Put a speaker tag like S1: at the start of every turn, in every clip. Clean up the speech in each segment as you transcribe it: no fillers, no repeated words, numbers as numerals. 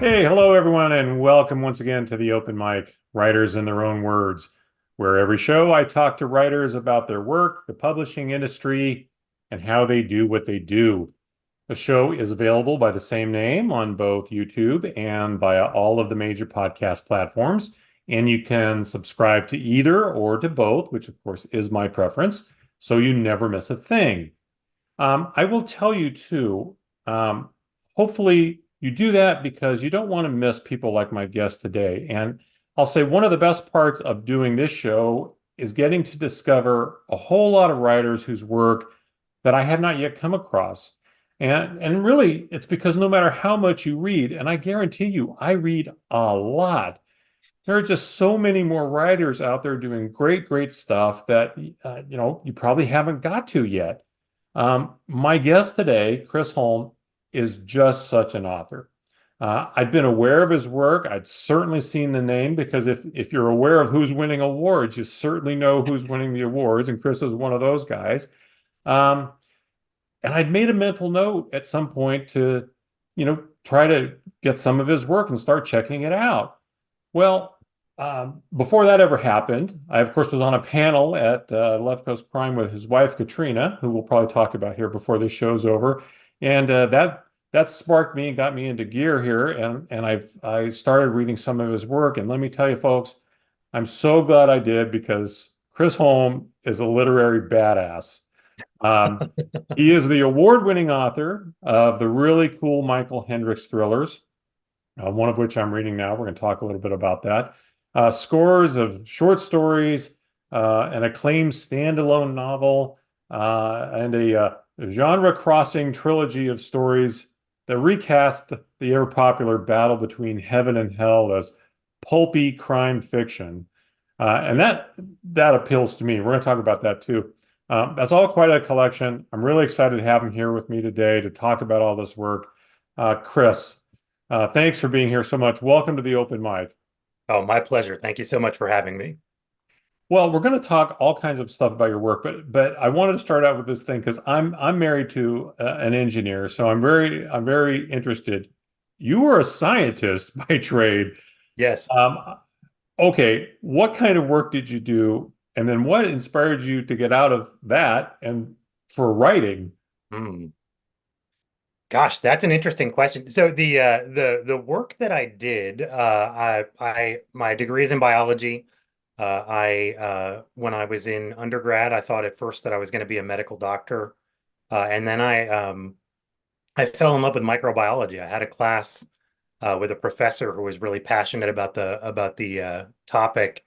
S1: Hey, hello everyone, and welcome once again to the Open Mic, Writers in Their Own Words, where every show I talk to writers about their work, the publishing industry, and how they do what they do. The show is available by the same name on both YouTube and via all of the major podcast platforms, and you can subscribe to either or to both, which of course is my preference, so you never miss a thing. I will tell you too, um, hopefully you do that because you don't want to miss people like my guest today. And I'll say one of the best parts of doing this show is getting to discover a whole lot of writers whose work that I have not yet come across. And really, it's because no matter how much you read, and I guarantee you, I read a lot. There are just so many more writers out there doing great, great stuff that you probably haven't got to yet. My guest today, Chris Holm, is just such an author. I'd been aware of his work. I'd certainly seen the name because if you're aware of who's winning awards, you certainly know who's winning the awards, and Chris is one of those guys. Um, and I'd made a mental note at some point to, try to get some of his work and start checking it out. Well, before that ever happened, I, of course, was on a panel at Left Coast Prime with his wife, Katrina, who we'll probably talk about here before this show's over. And that sparked me and got me into gear here. And I started reading some of his work. And let me tell you, folks, I'm so glad I did because Chris Holm is a literary badass. Um, he is the award-winning author of the really cool Michael Hendricks thrillers, one of which I'm reading now. We're going to talk a little bit about that. Scores of short stories, an acclaimed standalone novel, and a genre-crossing trilogy of stories that recast the ever-popular battle between heaven and hell as pulpy crime fiction. And that appeals to me. We're going to talk about that too. That's all quite a collection. I'm really excited to have him here with me today to talk about all this work. Chris, thanks for being here so much. Welcome to the open mic.
S2: Oh, my pleasure. Thank you so much for having me.
S1: Well, we're going to talk all kinds of stuff about your work, but I wanted to start out with this thing because I'm married to an engineer, so I'm very interested. You were a scientist by trade.
S2: Yes.
S1: Um, okay, what kind of work did you do, and then what inspired you to get out of that and for writing?
S2: Hmm. Gosh, that's an interesting question. So the work that I did, I my degree is in biology. I When I was in undergrad, I thought at first that I was going to be a medical doctor, and then I fell in love with microbiology. I had a class with a professor who was really passionate about the topic,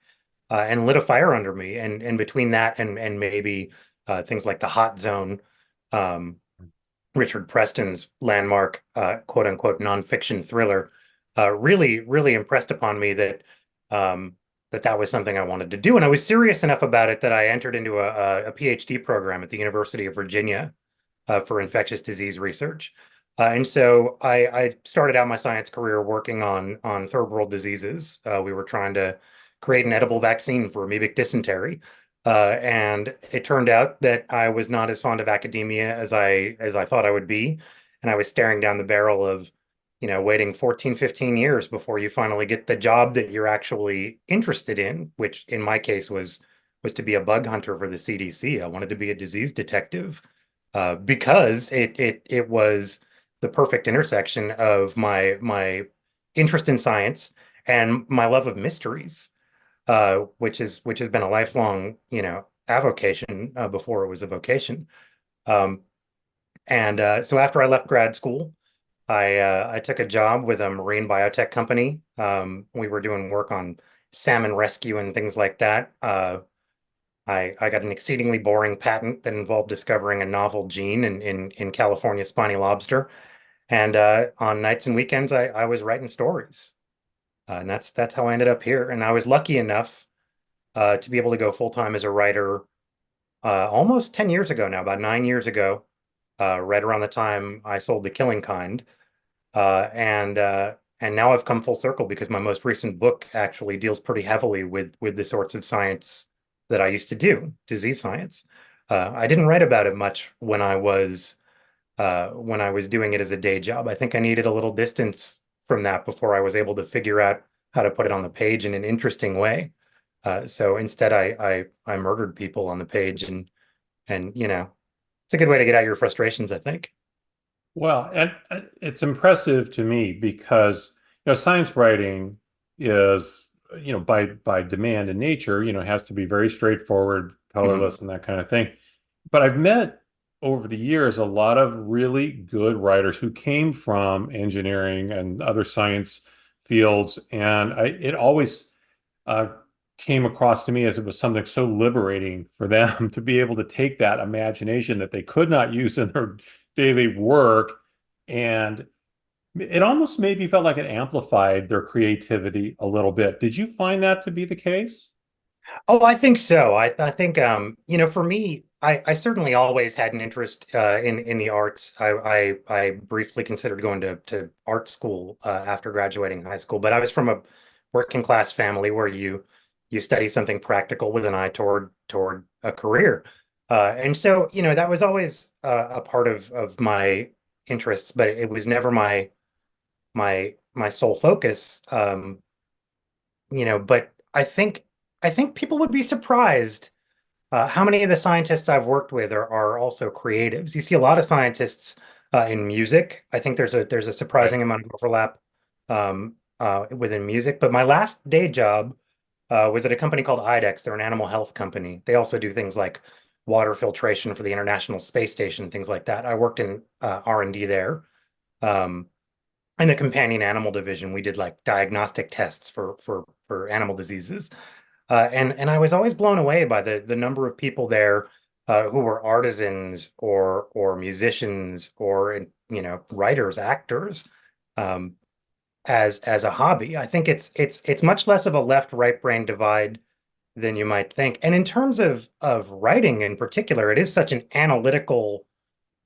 S2: and lit a fire under me. And between that and maybe things like the hot zone, um, Richard Preston's landmark quote unquote nonfiction thriller, really impressed upon me that that was something I wanted to do. And I was serious enough about it that I entered into a PhD program at the University of Virginia for infectious disease research. And so I started out my science career working on third world diseases. We were trying to create an edible vaccine for amoebic dysentery. And it turned out that I was not as fond of academia as I thought I would be. And I was staring down the barrel of, waiting 14, 15 years before you finally get the job that you're actually interested in, which in my case was to be a bug hunter for the CDC. I wanted to be a disease detective because it was the perfect intersection of my interest in science and my love of mysteries, which has been a lifelong, avocation before it was a vocation. Um, and So after I left grad school, I took a job with a marine biotech company. We were doing work on salmon rescue and things like that. I got an exceedingly boring patent that involved discovering a novel gene in California spiny lobster. And on nights and weekends, I was writing stories. And that's how I ended up here. And I was lucky enough to be able to go full time as a writer almost 10 years ago now, about 9 years ago, right around the time I sold The Killing Kind. And now I've come full circle because my most recent book actually deals pretty heavily with the sorts of science that I used to do, disease science. I didn't write about it much when I was doing it as a day job. I think I needed a little distance from that before I was able to figure out how to put it on the page in an interesting way. So instead, I murdered people on the page, and it's a good way to get out your frustrations, I think.
S1: Well, and it's impressive to me because science writing is by demand in nature has to be very straightforward,
S2: Mhm.
S1: colorless, and that kind of thing. But I've met over the years a lot of really good writers who came from engineering and other science fields, and it always uh, came across to me as it was something so liberating for them to be able to take that imagination that they could not use in their daily work, and it almost maybe felt like it amplified their creativity a little bit. Did you find that to be the case?
S2: Oh, I think so. I think for me, I certainly always had an interest in the arts. I briefly considered going to art school after graduating high school, but I was from a working class family where you study something practical with an eye toward a career. And so, that was always a part of my interests, but it was never my sole focus. But I think people would be surprised how many of the scientists I've worked with are also creatives. You see a lot of scientists in music. I think there's a
S1: Right.
S2: surprising amount of overlap within music. But my last day job was at a company called IDEX. They're an animal health company. They also do things like water filtration for the International Space Station, things like that. I worked in R&D there. Um, in the companion animal division, we did like diagnostic tests for animal diseases. And I was always blown away by the number of people there who were artisans or musicians or writers, actors, um, as a hobby. I think it's much less of a left-right brain divide than you might think. And in terms of writing in particular, it is such an analytical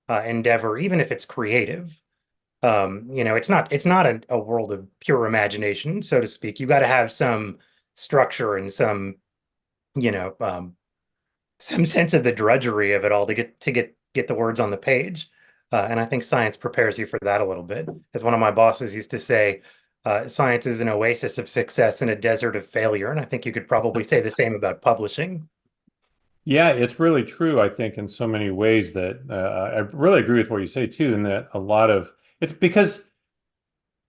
S2: endeavor, even if it's creative. It's not a world of pure imagination, so to speak. You got to have some structure and you know, um, some sense of the drudgery of it all to get the words on the page. And I think science prepares you for that a little bit. As one of my bosses used to say, science is an oasis of success in a desert of failure. And I think you could probably say the same about publishing.
S1: Yeah, it's really true, I think, in so many ways that I really agree with what you say too, in that a lot of it's because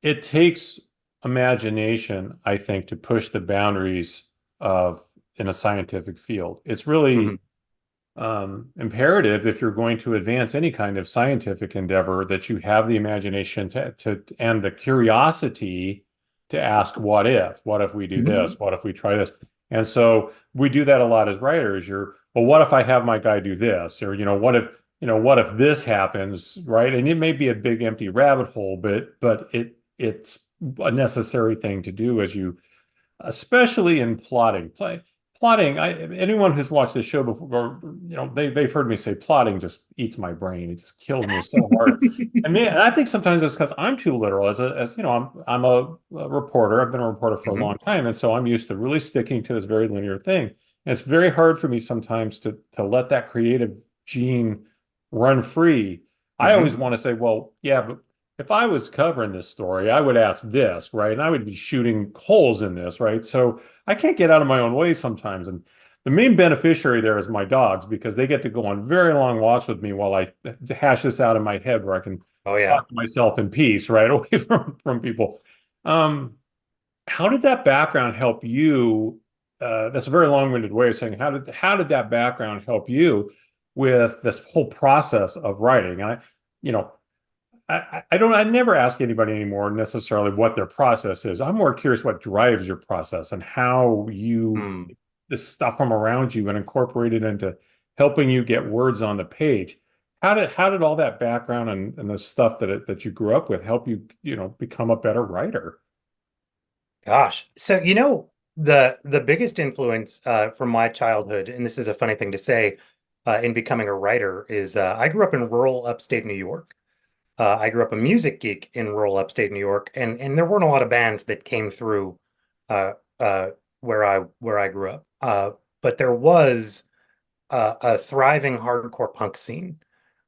S1: it takes imagination, I think, to push the boundaries of in a scientific field. It's
S2: Mhm.
S1: really imperative if you're going to advance any kind of scientific endeavor that you have the imagination to and the curiosity to ask what if we do
S2: Mhm.
S1: this, what if we try this, and so we do that a lot as writers. Well, what if I have my guy do this, or what if this happens, right? And it may be a big empty rabbit hole, but it's a necessary thing to do as you especially in plotting. Anyone who's watched this show before, they've heard me say plotting just eats my brain. It just kills me so hard. And I think sometimes it's because I'm too literal. As you know, I'm a reporter. I've been a reporter for a
S2: Mhm.
S1: long time, and so I'm used to really sticking to this very linear thing. And it's very hard for me sometimes to let that creative gene run free. I always
S2: Mhm.
S1: want to say, well, yeah, but if I was covering this story, I would ask this, right? And I would be shooting holes in this, right? So I can't get out of my own way sometimes. And the main beneficiary there is my dogs because they get to go on very long walks with me while I hash this out in my head where I can
S2: Oh yeah.
S1: talk to myself in peace, right? Away from people. Um, how did that background help you? That's a very long-winded way of saying how did that background help you with this whole process of writing? You know, I never ask anybody anymore necessarily what their process is. I'm more curious what drives your process and how you
S2: Mm.
S1: the stuff from around you and incorporate it into helping you get words on the page. How did all that background and the stuff that you grew up with help you, become a better writer?
S2: Gosh. So, the biggest influence from my childhood, and this is a funny thing to say, in becoming a writer is I grew up in rural upstate New York. I grew up a music geek in rural upstate New York, and there weren't a lot of bands that came through uh, uh, where I grew up. But there was a thriving hardcore punk scene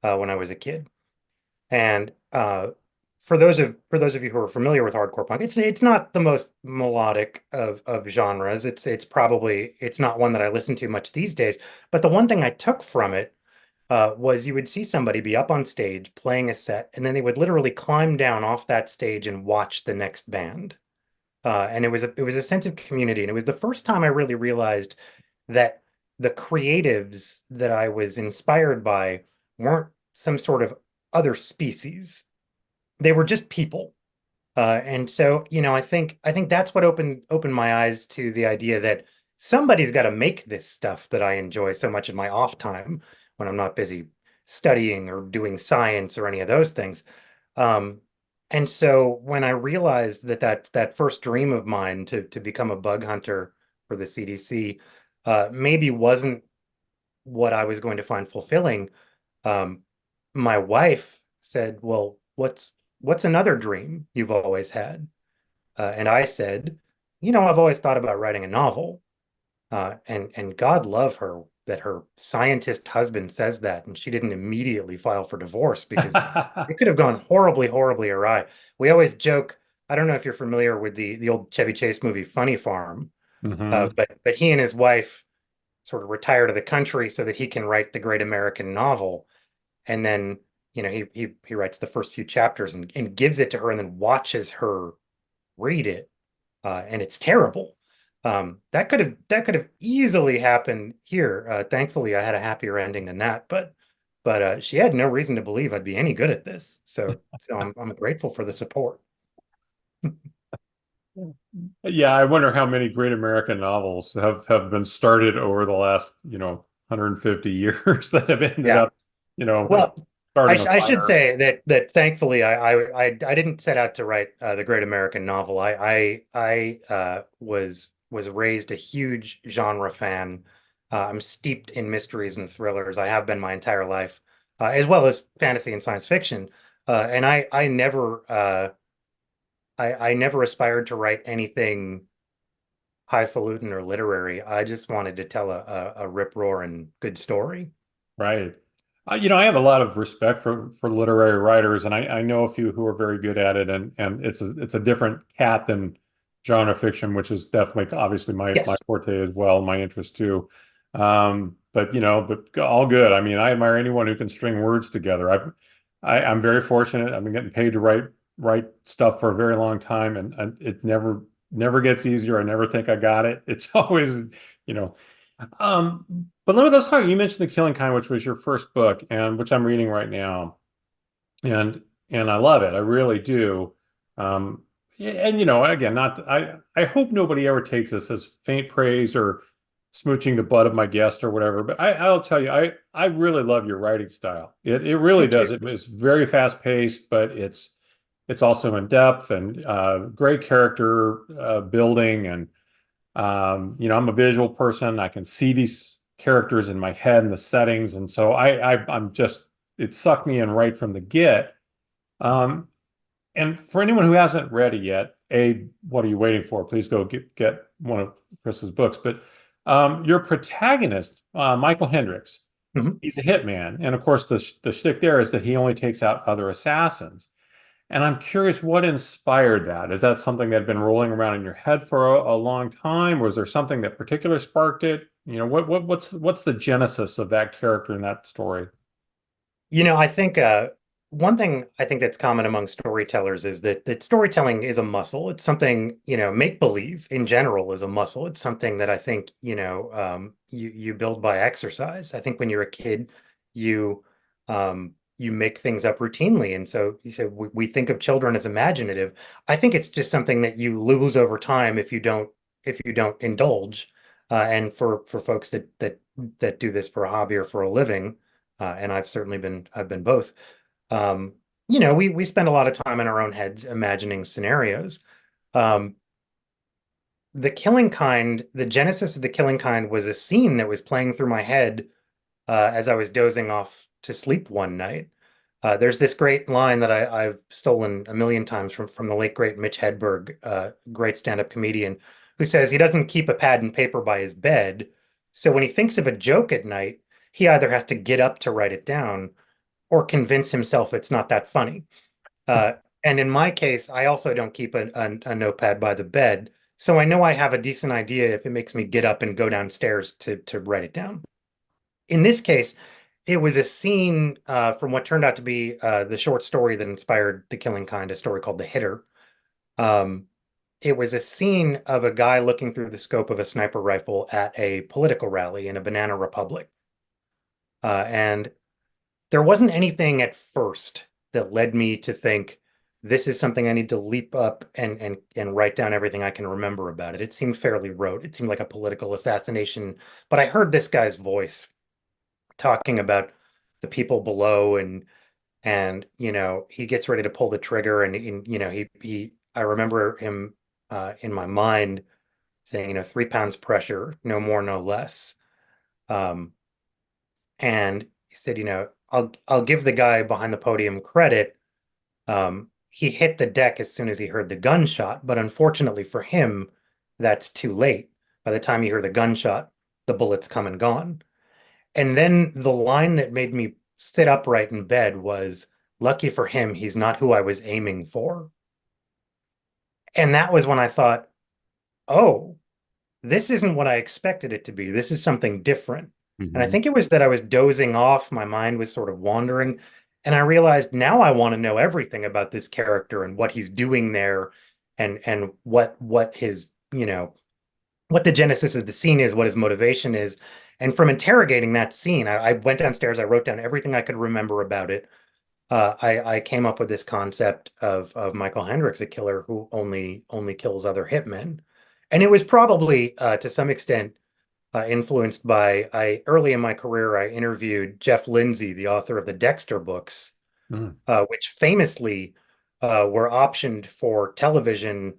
S2: when I was a kid. And for those of you who are familiar with hardcore punk, it's not the most melodic of genres. It's not one that I listen to much these days. But the one thing I took from it was you would see somebody be up on stage playing a set, and then they would literally climb down off that stage and watch the next band. And it was a sense of community, and it was the first time I really realized that the creatives that I was inspired by weren't some sort of other species. They were just people. And so, I think that's what opened my eyes to the idea that somebody's got to make this stuff that I enjoy so much in my off time when I'm not busy studying or doing science or any of those things. Um, and so when I realized that first dream of mine to become a bug hunter for the CDC maybe wasn't what I was going to find fulfilling, um, my wife said, "Well, what's another dream you've always had?" And I said, I've always thought about writing a novel." And God love her that her scientist husband says that, and she didn't immediately file for divorce because it could have gone horribly, horribly awry. We always joke. I don't know if you're familiar with the old Chevy Chase movie Funny Farm,
S1: Hmm.
S2: but he and his wife sort of retire to the country so that he can write the great American novel. And then, he writes the first few chapters and gives it to her and then watches her read it. And it's terrible. That could have easily happened here. Thankfully, I had a happier ending than that, but she had no reason to believe I'd be any good at this. So I'm grateful for the support.
S1: Yeah, I wonder how many great American novels have been started over the last, 150 years that have ended
S2: Yeah.
S1: up, you know,
S2: Well,
S1: starting a
S2: I should
S1: fire.
S2: say that thankfully I didn't set out to write the great American novel. I was raised a huge genre fan. I'm steeped in mysteries and thrillers. I have been my entire life, as well as fantasy and science fiction. And I never aspired to write anything highfalutin or literary. I just wanted to tell a rip-roaring good story.
S1: Right. I have a lot of respect for literary writers, and I know a few who are very good at it, and it's a different cat than genre fiction, which is definitely obviously my
S2: Yes.
S1: forte as well, my interest too. But all good. I mean, I admire anyone who can string words together. I'm very fortunate. I've been getting paid to write stuff for a very long time, and it never gets easier. I never think I got it. It's always, you know. But let's talk. You mentioned The Killing Kind, which was your first book, and which I'm reading right now, and and I love it. I really do. And again, not I hope nobody ever takes this as faint praise or smooching the butt of my guest or whatever. But I'll tell you, I really love your writing style. It really
S2: Thank
S1: does.
S2: you.
S1: It's very fast paced, but it's also in depth and great character building and I'm a visual person. I can see these characters in my head and the settings, and so I'm just it sucked me in right from the get. Um, and for anyone who hasn't read it yet, what are you waiting for? Please go get one of Chris's books. But your protagonist, Michael Hendricks,
S2: Mhm.
S1: he's a hitman, and of course the shtick there is that he only takes out other assassins. And I'm curious what inspired that. Is that something that had been rolling around in your head for a long time? Was there something that particular sparked it? What's the genesis of that character in that story?
S2: I think one thing I think that's common among storytellers is that storytelling is a muscle. It's something, make believe in general is a muscle. It's something that I think, you build by exercise. I think when you're a kid, you make things up routinely. And so you said we think of children as imaginative. I think it's just something that you lose over time if you don't indulge. And for folks that do this for a hobby or for a living and I've been both. Um, we spend a lot of time in our own heads imagining scenarios. Um, the genesis of The Killing Kind was a scene that was playing through my head as I was dozing off to sleep one night. There's this great line that I've stolen a million times from the late great Mitch Hedberg, great stand-up comedian, who says he doesn't keep a pad and paper by his bed. So when he thinks of a joke at night, he either has to get up to write it down or convince himself it's not that funny. Uh, And in my case, I also don't keep a notepad by the bed. So I know I have a decent idea if it makes me get up and go downstairs to write it down. In this case, it was a scene from what turned out to be the short story that inspired The Killing Kind, a story called The Hitter. Um, it was a scene of a guy looking through the scope of a sniper rifle at a political rally in a banana republic. And there wasn't anything at first that led me to think this is something I need to leap up and write down everything I can remember about it. It seemed fairly rote. It seemed like a political assassination, but I heard this guy's voice talking about the people below and he gets ready to pull the trigger and he I remember him in my mind saying 3 pounds pressure, no more, no less. Um, and he said, I'll give the guy behind the podium credit. He hit the deck as soon as he heard the gunshot, but unfortunately for him, that's too late. By the time you hear the gunshot, the bullet's come and gone. And then the line that made me sit upright in bed was, lucky for him, he's not who I was aiming for. And that was when I thought, oh, this isn't what I expected it to be. This is something different. And I
S1: Mhm.
S2: think it was that I was dozing off, my mind was sort of wandering, and I realized now I want to know everything about this character and what he's doing there and what his, what the genesis of the scene is, what his motivation is. And from interrogating that scene, I went downstairs, I wrote down everything I could remember about it. I came up with this concept of Michael Hendricks, a killer who only kills other hitmen. And it was probably to some extent influenced by I early in my career I interviewed Jeff Lindsay, the author of the Dexter books,
S1: Mm.
S2: which famously were optioned for television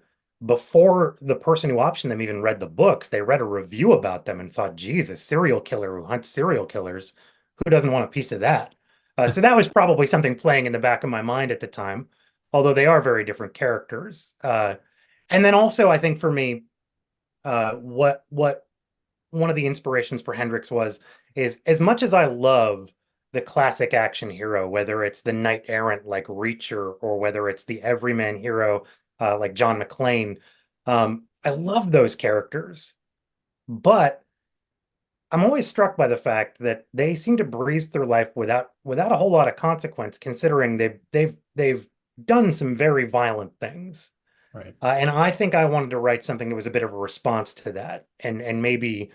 S2: before the person who optioned them even read the books. They read a review about them and thought, geez, a serial killer who hunts serial killers, who doesn't want a piece of that? So that was probably something playing in the back of my mind at the time, although they are very different characters. And then also, I think for me, what one of the inspirations for Hendricks was is as much as I love the classic action hero, whether it's the knight errant like Reacher or whether it's the everyman hero like John McClane, I love those characters. But I'm always struck by the fact that they seem to breeze through life without a whole lot of consequence, considering they've done some very violent things.
S1: Right.
S2: And I think I wanted to write something that was a bit of a response to that, and maybe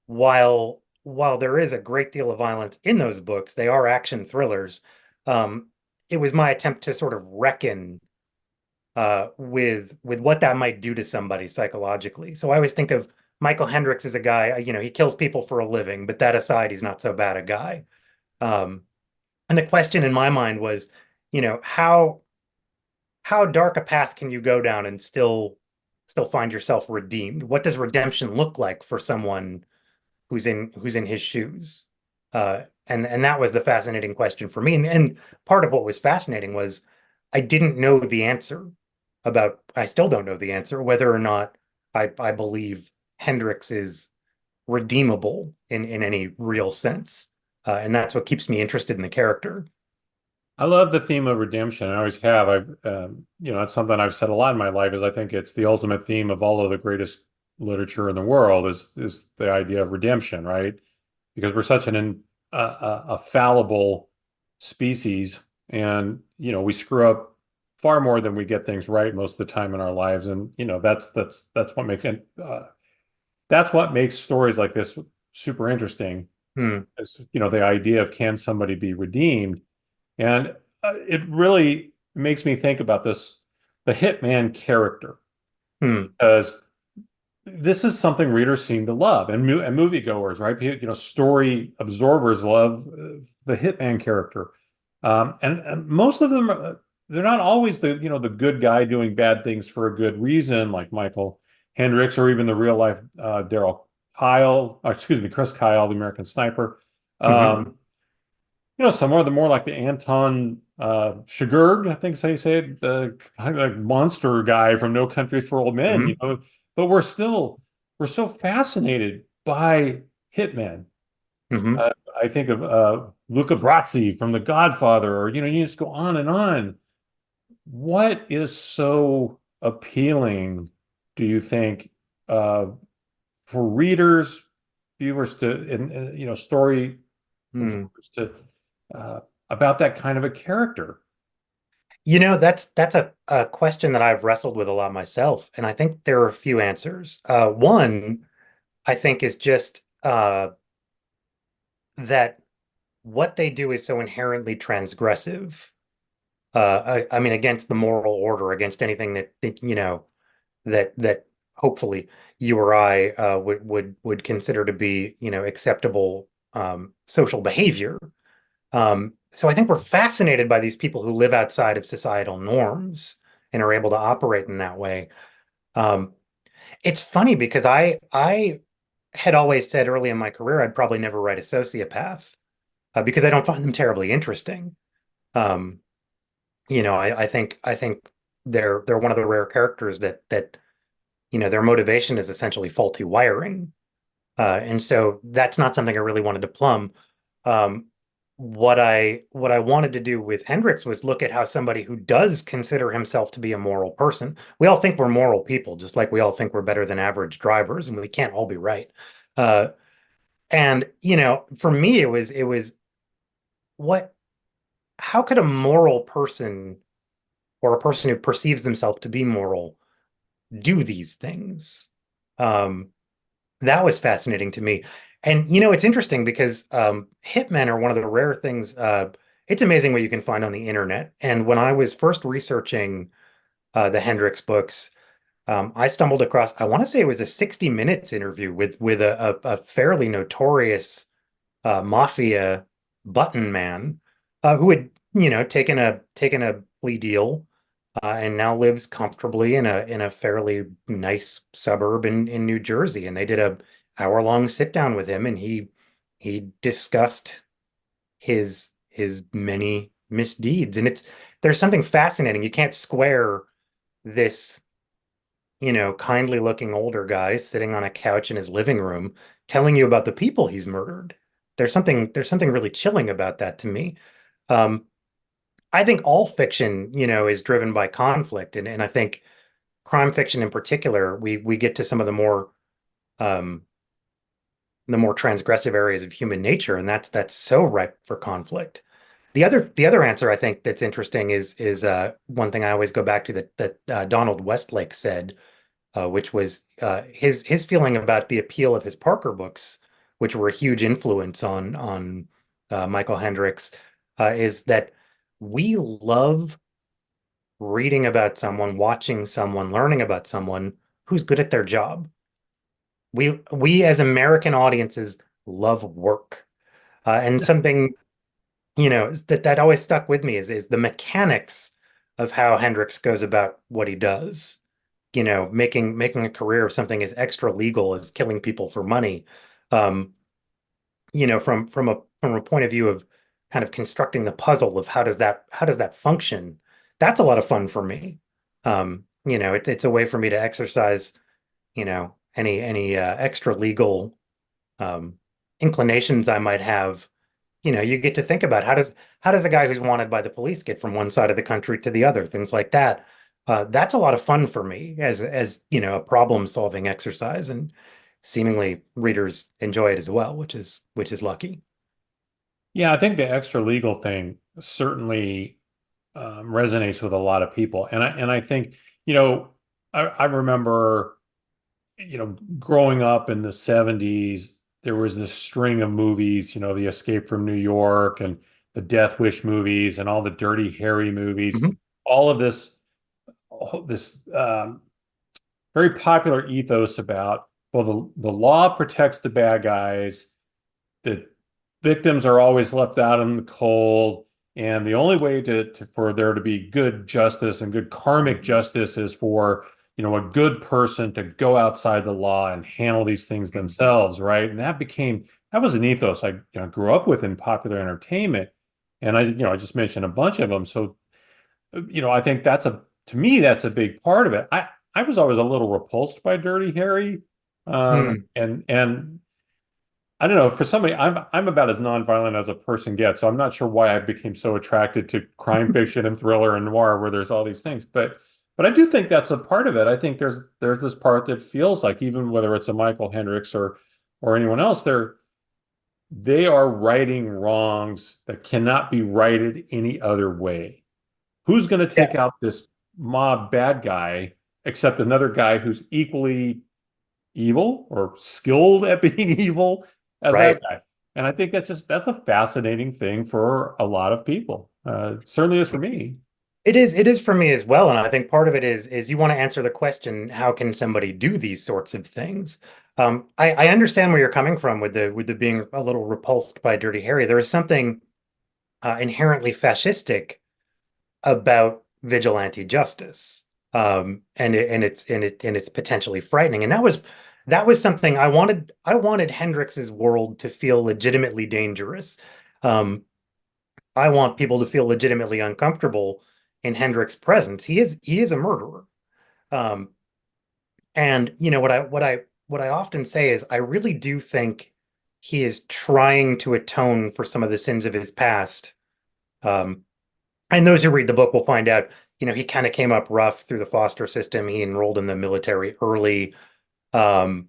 S2: while there is a great deal of violence in those books, they are action thrillers. Um, it was my attempt to sort of reckon with what that might do to somebody psychologically. So I always think of Michael Hendricks as a guy, he kills people for a living, but that aside, he's not so bad a guy. Um, and the question in my mind was, you know, how how dark a path can you go down and still find yourself redeemed? What does redemption look like for someone who's in his shoes? And that was the fascinating question for me. And part of what was fascinating was I didn't know the answer I still don't know the answer whether or not I believe Hendrix is redeemable in any real sense. And that's what keeps me interested in the character.
S1: I love the theme of redemption. I always have. That's something I've said a lot in my life. Is I think it's the ultimate theme of all of the greatest literature in the world. Is the idea of redemption, right? Because we're such a fallible species, and we screw up far more than we get things right most of the time in our lives, and that's what makes it. That's what makes stories like this super interesting.
S2: Hmm.
S1: Is the idea of can somebody be redeemed? And it really makes me think about the hitman character,
S2: Hmm.
S1: because this is something readers seem to love, and moviegoers, right? Story absorbers love the hitman character, and most of them they're not always the good guy doing bad things for a good reason, like Michael Hendricks, or even the real life Daryl Kyle, excuse me, Chris Kyle, the American Sniper.
S2: Hmm.
S1: Some are the more like the Anton Chigurh, I think, say the kind of like monster guy from No Country for Old Men,
S2: Hmm.
S1: but we're so fascinated by hitmen.
S2: Hmm.
S1: I think of Luca Brasi from The Godfather, or you just go on and on. what is so appealing, do you think, uh, for readers, viewers to, and story
S2: Hmm.
S1: informers to, uh, about that kind of a character?
S2: That's a question that I've wrestled with a lot myself, and I think there are a few answers. One, I think, is just that what they do is so inherently transgressive. I mean, against the moral order, against anything that hopefully you or I would consider to be, acceptable social behavior. So I think we're fascinated by these people who live outside of societal norms and are able to operate in that way. Um, it's funny because I had always said early in my career I'd probably never write a sociopath because I don't find them terribly interesting. Um, I think they're one of the rare characters that their motivation is essentially faulty wiring. And so that's not something I really wanted to plumb. Um, what I wanted to do with Hendricks was look at how somebody who does consider himself to be a moral person. We all think we're moral people, just like we all think we're better than average drivers, and we can't all be right. Uh, and for me, it was what how could a moral person or a person who perceives themselves to be moral do these things? Um, That was fascinating to me. And it's interesting because hitmen are one of the rare things. It's amazing what you can find on the internet. And when I was first researching the Hendricks books, I stumbled across, I want to say it was a 60 Minutes interview with a fairly notorious mafia button man who had, taken a plea deal and now lives comfortably in a fairly nice suburb in New Jersey. And they did a hour-long sit down with him, and he discussed his many misdeeds. And there's something fascinating. You can't square this, kindly looking older guy sitting on a couch in his living room telling you about the people he's murdered. There's something really chilling about that to me. Um, I think all fiction, is driven by conflict, and I think crime fiction in particular, we get to some of um, the more transgressive areas of human nature, and that's so ripe for conflict. The other answer I think that's interesting is one thing I always go back to that Donald Westlake said, which was his feeling about the appeal of his Parker books, which were a huge influence on Michael Hendricks, is that we love reading about someone, watching someone, learning about someone who's good at their job. We as American audiences love work. And something, that always stuck with me is the mechanics of how Hendricks goes about what he does. Making a career of something as extra legal as killing people for money. Um, from a point of view of kind of constructing the puzzle of how does that function. That's a lot of fun for me. It's a way for me to exercise, any extra legal um, inclinations I might have. You get to think about how does a guy who's wanted by the police get from one side of the country to the other, things like that. That's a lot of fun for me as a problem solving exercise, and seemingly readers enjoy it as well, which is lucky.
S1: Yeah, I think the extra legal thing certainly resonates with a lot of people, and I think you know I remember growing up in the 70s, there was this string of movies, the Escape from New York and the Death Wish movies and all the Dirty Harry movies,
S2: Mhm.
S1: all of this very popular ethos about, well, the law protects the bad guys, the victims are always left out in the cold, and the only way for there to be good justice and good karmic justice is for a good person to go outside the law and handle these things themselves, right? And that was an ethos I grew up with in popular entertainment, and I just mentioned a bunch of them. So I think to me that's a big part of it. I was always a little repulsed by Dirty Harry,
S2: Hmm.
S1: and I don't know, for somebody, I'm about as nonviolent as a person gets, so I'm not sure why I became so attracted to crime fiction and thriller and noir where there's all these things. But I do think that's a part of it. I think there's this part that feels like even whether it's a Michael Hendricks or anyone else, they are righting wrongs that cannot be righted any other way. Who's going to take
S2: Yeah,
S1: out this mob bad guy except another guy who's equally evil or skilled at being evil as that
S2: right.
S1: guy? And I think that's a fascinating thing for a lot of people. Certainly is for me.
S2: It is for me as well, and I think part of it is you want to answer the question, how can somebody do these sorts of things? I understand where you're coming from with the being a little repulsed by Dirty Harry. There is something inherently fascistic about vigilante justice, and it's potentially frightening. And that was something I wanted. I wanted Hendrix's world to feel legitimately dangerous. Um, I want people to feel legitimately uncomfortable in Hendrix's presence. He is a murderer. Um, and what I often say is I really do think he is trying to atone for some of the sins of his past. Um, and those who read the book will find out, he kind of came up rough through the foster system. He enrolled in the military early. Um,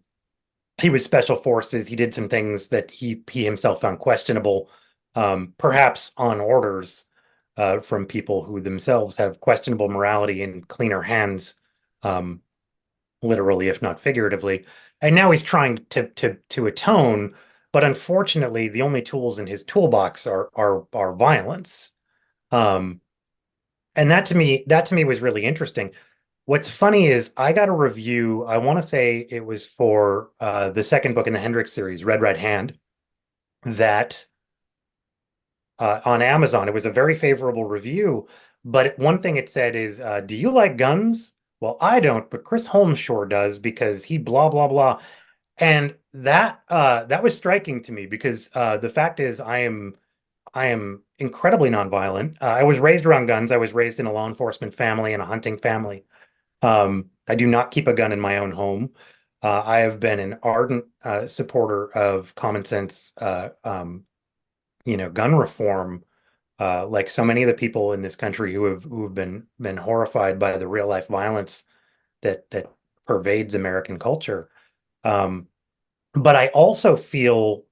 S2: he was special forces. He did some things that he himself found questionable, perhaps on orders from people who themselves have questionable morality and cleaner hands, um, literally, if not figuratively. And now he's trying to atone, but unfortunately, the only tools in his toolbox are violence. Um, and that to me was really interesting. What's funny is I got a review. I want to say it was for the second book in the Hendricks series, Red Red Hand, that on Amazon. It was a very favorable review. But one thing it said is, "Do you like guns?" Well, I don't, but Chris Holm sure does because he blah blah blah. And that was striking to me because the fact is I am incredibly nonviolent. I was raised around guns. I was raised in a law enforcement family and a hunting family. I do not keep a gun in my own home. I have been an ardent supporter of common sense, gun reform, like so many of the people in this country who have been horrified by the real life violence that pervades American culture. Um, but I also feel,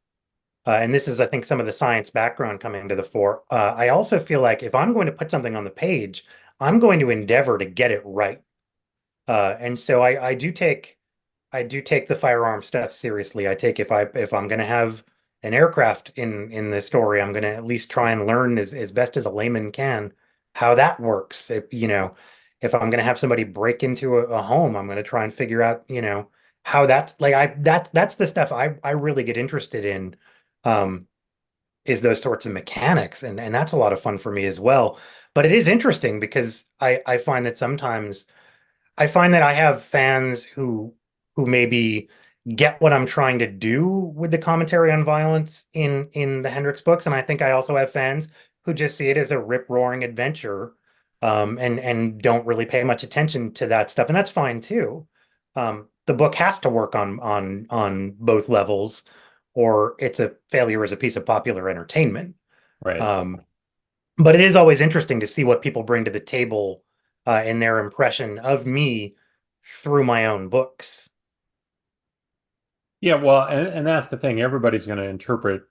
S2: and this is, I think, some of the science background coming to the fore. I also feel like if I'm going to put something on the page, I'm going to endeavor to get it right. And so I do take the firearm stuff seriously. I take if I'm going to have an aircraft in the story, I'm going to at least try and learn as best as a layman can how that works. If I'm going to have somebody break into a home, I'm going to try and figure out, how that's like that's the stuff I really get interested in. Um, is those sorts of mechanics, and that's a lot of fun for me as well. But it is interesting because I find that sometimes I find that I have fans who maybe get what I'm trying to do with the commentary on violence in the Hendricks books, and I think I also have fans who just see it as a rip-roaring adventure, and don't really pay much attention to that stuff, and that's fine too. The book has to work on both levels, or it's a failure as a piece of popular entertainment.
S1: Right.
S2: Um, but it is always interesting to see what people bring to the table in their impression of me through my own books.
S1: Yeah, well, and that's the thing. Everybody's going to interpret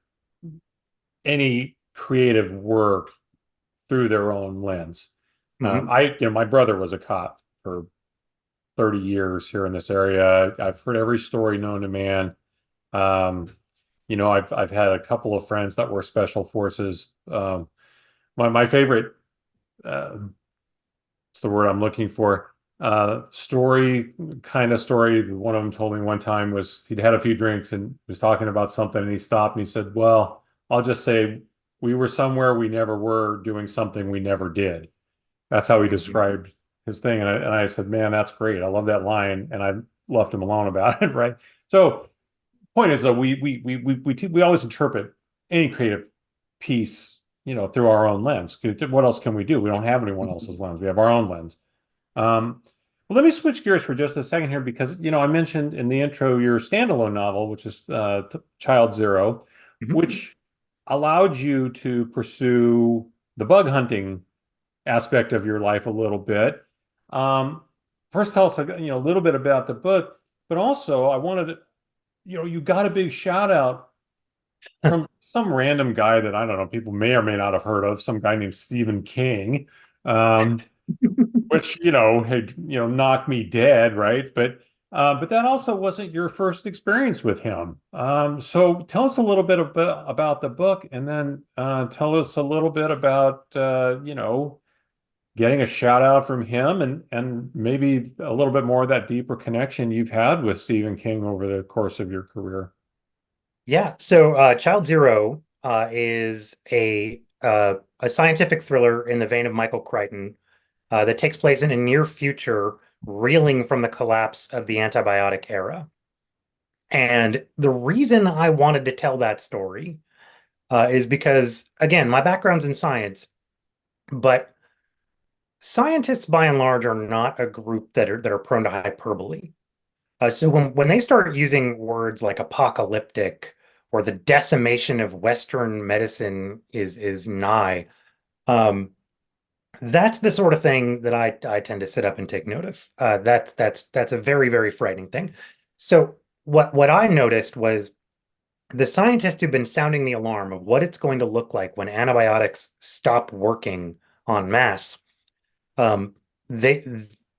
S1: any creative work through their own lens.
S2: Hmm.
S1: My brother was a cop for 30 years here in this area. I've heard every story known to man. Um, I've had a couple of friends that were special forces. My favorite, what's the word I'm looking for? Story, kind of story. One of them told me one time was he'd had a few drinks and was talking about something, and he stopped and he said, "Well, I'll just say we were somewhere we never were doing something we never did." That's how he
S2: Hmm.
S1: described his thing. And I said, "Man, that's great. I love that line." And I left him alone about it, right? So, point is though, we always interpret any creative piece, through our own lens. What else can we do? We don't have anyone else's lens. We have our own lens. Um, Well, let me switch gears for just a second here because, I mentioned in the intro your standalone novel, which is Child Zero,
S2: Mhm.
S1: which allowed you to pursue the bug hunting aspect of your life a little bit. Um, First, tell us, a little bit about the book, but also I wanted to, you got a big shout out from some random guy that I don't know, people may or may not have heard of, some guy named Stephen King. Um, which had knocked me dead, right? But that also wasn't your first experience with him. So tell us a little bit about the book, and then tell us a little bit about getting a shout out from him, and maybe a little bit more of that deeper connection you've had with Stephen King over the course of your career.
S2: Yeah. So Child Zero is a scientific thriller in the vein of Michael Crichton that takes place in a near future, reeling from the collapse of the antibiotic era. And the reason I wanted to tell that story is because, again, my background's in science, but scientists by and large are not a group that are prone to hyperbole. So when they start using words like apocalyptic or the decimation of Western medicine is nigh, um, that's the sort of thing that I tend to sit up and take notice. That's a very, very frightening thing. So what I noticed was the scientists who've been sounding the alarm of what it's going to look like when antibiotics stop working en masse. Um, they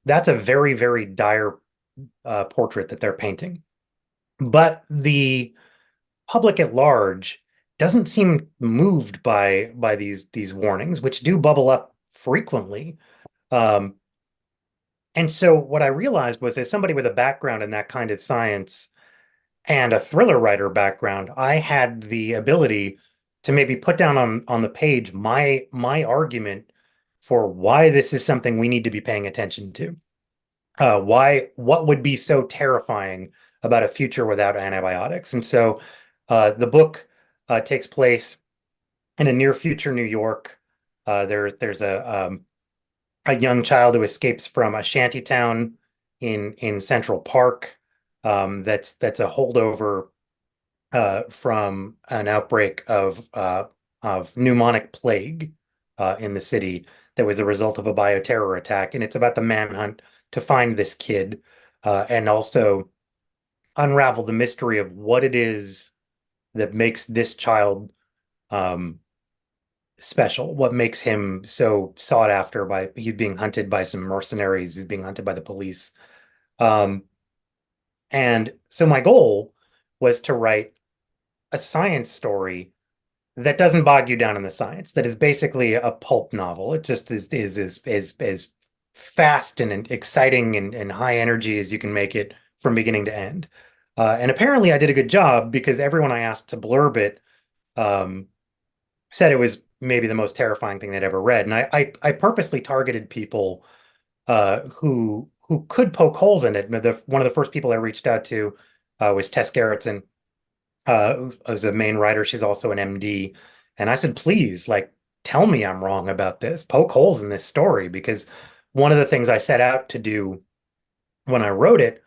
S2: that's a very, very dire portrait that they're painting. But the public at large doesn't seem moved by these warnings, which do bubble up frequently. Um, and so what I realized was, as somebody with a background in that kind of science and a thriller writer background, I had the ability to maybe put down on the page my argument for why this is something we need to be paying attention to. What would be so terrifying about a future without antibiotics? And so the book takes place in a near future New York. There's a young child who escapes from a shanty town in Central Park. That's a holdover from an outbreak of pneumonic plague in the city that was a result of a bioterror attack, and it's about the manhunt to find this kid and also unravel the mystery of what it is that makes this child um, special, what makes him so sought after by he's being hunted by some mercenaries, he's being hunted by the police. Um, and so my goal was to write a science story that doesn't bog you down in the science, that is basically a pulp novel. It just is fast and exciting and high energy as you can make it from beginning to end. And apparently I did a good job because everyone I asked to blurb it um, said it was maybe the most terrifying thing they'd ever read. And I purposely targeted people who could poke holes in it. One of the first people I reached out to was Tess Gerritsen, as a main writer. She's also an MD. And I said, please, like, tell me I'm wrong about this. Poke holes in this story. Because one of the things I set out to do when I wrote it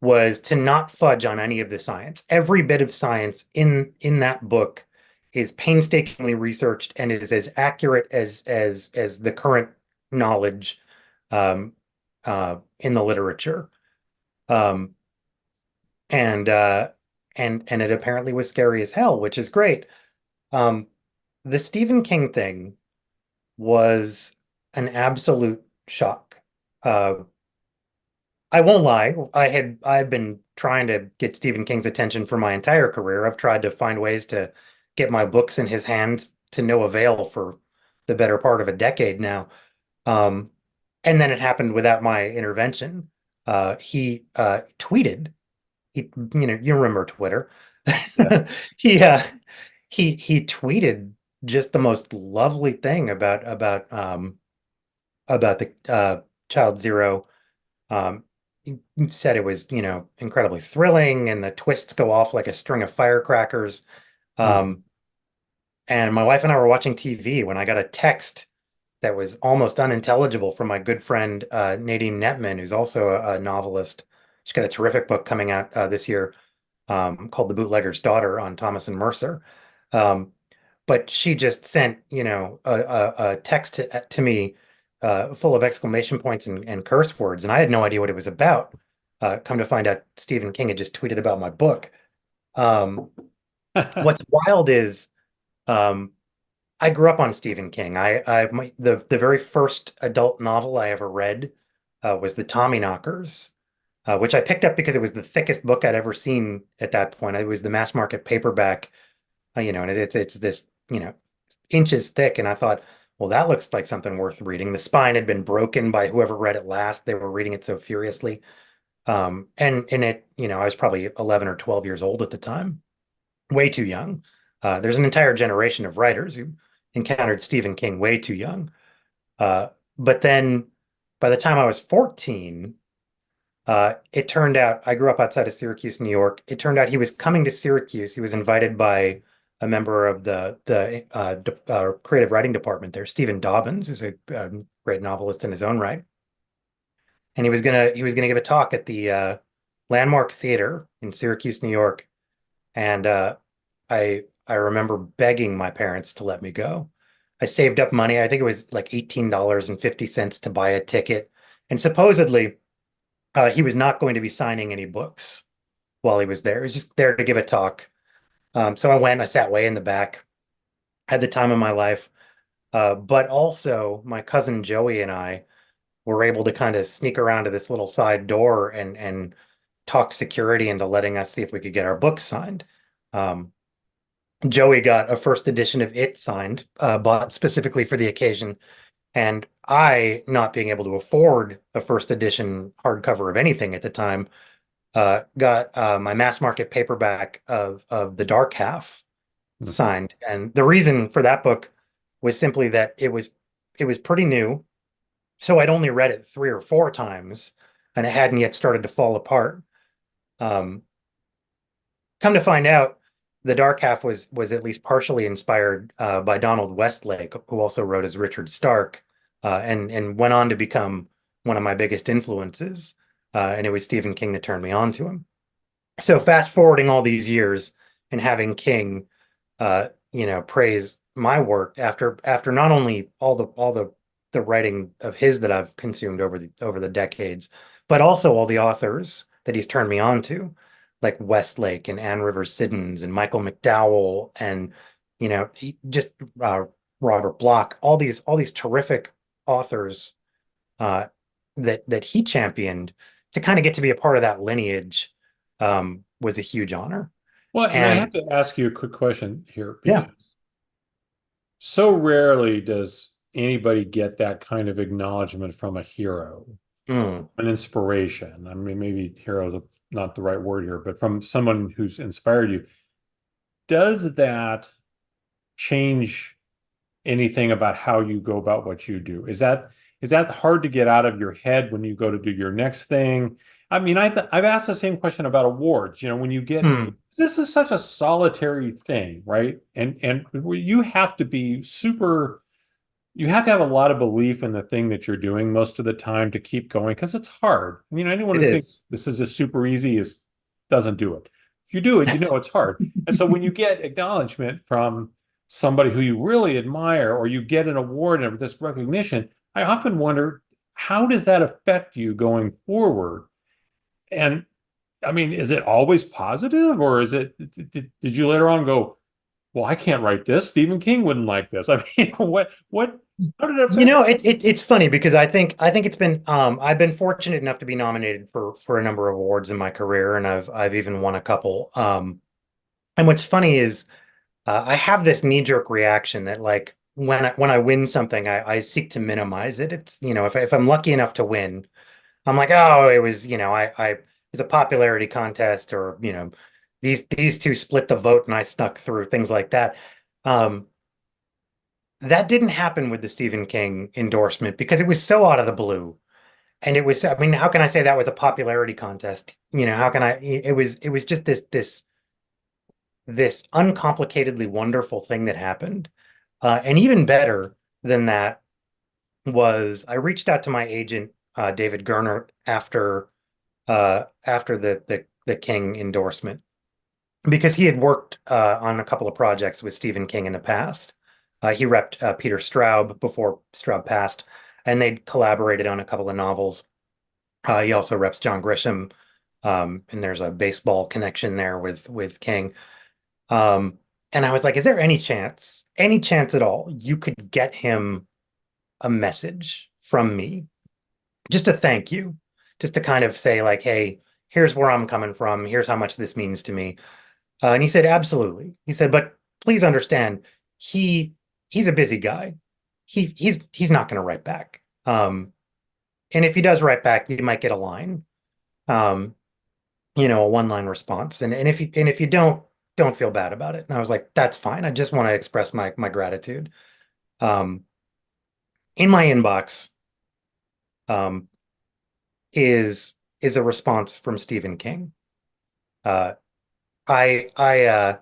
S2: was to not fudge on any of the science. Every bit of science in that book is painstakingly researched and is as accurate as the current knowledge um, in the literature. Um, and and it apparently was scary as hell, which is great. Um, the Stephen King thing was an absolute shock. Uh, I won't lie. I've been trying to get Stephen King's attention for my entire career. I've tried to find ways to get my books in his hands to no avail for the better part of a decade now. Um, and then it happened without my intervention. He tweeted. You remember Twitter.
S1: Yeah.
S2: He he tweeted just the most lovely thing about the Child Zero. He said it was, incredibly thrilling and the twists go off like a string of firecrackers.
S1: Mhm.
S2: Um, and my wife and I were watching TV when I got a text that was almost unintelligible from my good friend Nadine Netman, who's also a novelist. She's got a terrific book coming out this year called The Bootlegger's Daughter on Thomas and Mercer. Um, but she just sent, a text to me full of exclamation points and curse words, and I had no idea what it was about. Come to find out, Stephen King had just tweeted about my book. Um, what's wild is um, I grew up on Stephen King. The very first adult novel I ever read was The Tommyknockers, which I picked up because it was the thickest book I'd ever seen at that point. It was the mass market paperback, and it's this, inches thick. And I thought, well, that looks like something worth reading. The spine had been broken by whoever read it last. They were reading it so furiously. And it, I was probably 11 or 12 years old at the time, way too young. There's an entire generation of writers who encountered Stephen King way too young. But then by the time I was 14, it turned out I grew up outside of Syracuse, New York. It turned out he was coming to Syracuse. He was invited by a member of the creative writing department there. Stephen Dobbins is a great novelist in his own right, and he was gonna give a talk at the Landmark Theater in Syracuse, New York. And I remember begging my parents to let me go. I saved up money. I think it was like $18.50 to buy a ticket, and supposedly he was not going to be signing any books while he was there. He was just there to give a talk. So I went, I sat way in the back, had the time of my life. But also my cousin Joey and I were able to kind of sneak around to this little side door and talk security into letting us see if we could get our books signed. Um, Joey got a first edition of It signed, bought specifically for the occasion. And I, not being able to afford a first edition hardcover of anything at the time, got my mass market paperback of The Dark Half
S1: Mhm.
S2: signed. And the reason for that book was simply that it was pretty new. So I'd only read it 3 or 4 times and it hadn't yet started to fall apart. Um, Come to find out, The Dark Half was at least partially inspired by Donald Westlake, who also wrote as Richard Stark, and went on to become one of my biggest influences. And it was Stephen King that turned me on to him. So fast forwarding all these years and having King, praise my work after not only all the writing of his that I've consumed over the decades, but also all the authors that he's turned me on to, like Westlake and Anne Rivers Siddons and Michael McDowell and just Robert Bloch, all these terrific authors uh, that he championed. To kind of get to be a part of that lineage was a huge honor.
S1: Well, and I have
S2: And
S1: to ask you a quick question here
S2: yeah,
S1: because so rarely does anybody get that kind of acknowledgement from a hero,
S2: mm,
S1: an inspiration. I mean, maybe hero is not the right word here, but from someone who's inspired you. Does that change anything about how you go about what you do? Is that hard to get out of your head when you go to do your next thing? I mean, I've asked the same question about awards. When you get
S2: mm,
S1: this is such a solitary thing, right? And you have to be super. You have to have a lot of belief in the thing that you're doing most of the time to keep going because it's hard. I mean, anyone
S2: it
S1: who
S2: is.
S1: thinks this is just super easy is doesn't do it. If you do it, you know it's hard. And so when you get acknowledgement from somebody who you really admire or you get an award and this recognition, I often wonder how does that affect you going forward? And I mean, is it always positive or did you later on go, well, I can't write this. Stephen King wouldn't like this. I mean, how did it affect?
S2: It's funny because I think it's been I've been fortunate enough to be nominated for a number of awards in my career, and I've even won a couple. And what's funny is I have this knee-jerk reaction that, like, when I win something, I seek to minimize it. It's, if I'm lucky enough to win, I'm like, oh, it was, it was a popularity contest, or these two split the vote and I snuck through, things like that. Um, that didn't happen with the Stephen King endorsement because it was so out of the blue. And it was, I mean, how can I say that was a popularity contest? How can it was just this uncomplicatedly wonderful thing that happened. And even better than that, was I reached out to my agent, David Gernert, after the King endorsement because he had worked on a couple of projects with Stephen King in the past. He repped Peter Straub before Straub passed, and they'd collaborated on a couple of novels. He also reps John Grisham, and there's a baseball connection there with King. Um, and I was like, is there any chance at all, you could get him a message from me, just to thank you, just to kind of say like, hey, here's where I'm coming from. Here's how much this means to me. And he said, absolutely. He said, but please understand, he he's a busy guy. He's not going to write back. And if he does write back, you might get a line, um, a one-line response. And if you don't feel bad about it. And I was like, that's fine. I just want to express my gratitude. Um, in my inbox, um, is a response from Stephen King. Uh, I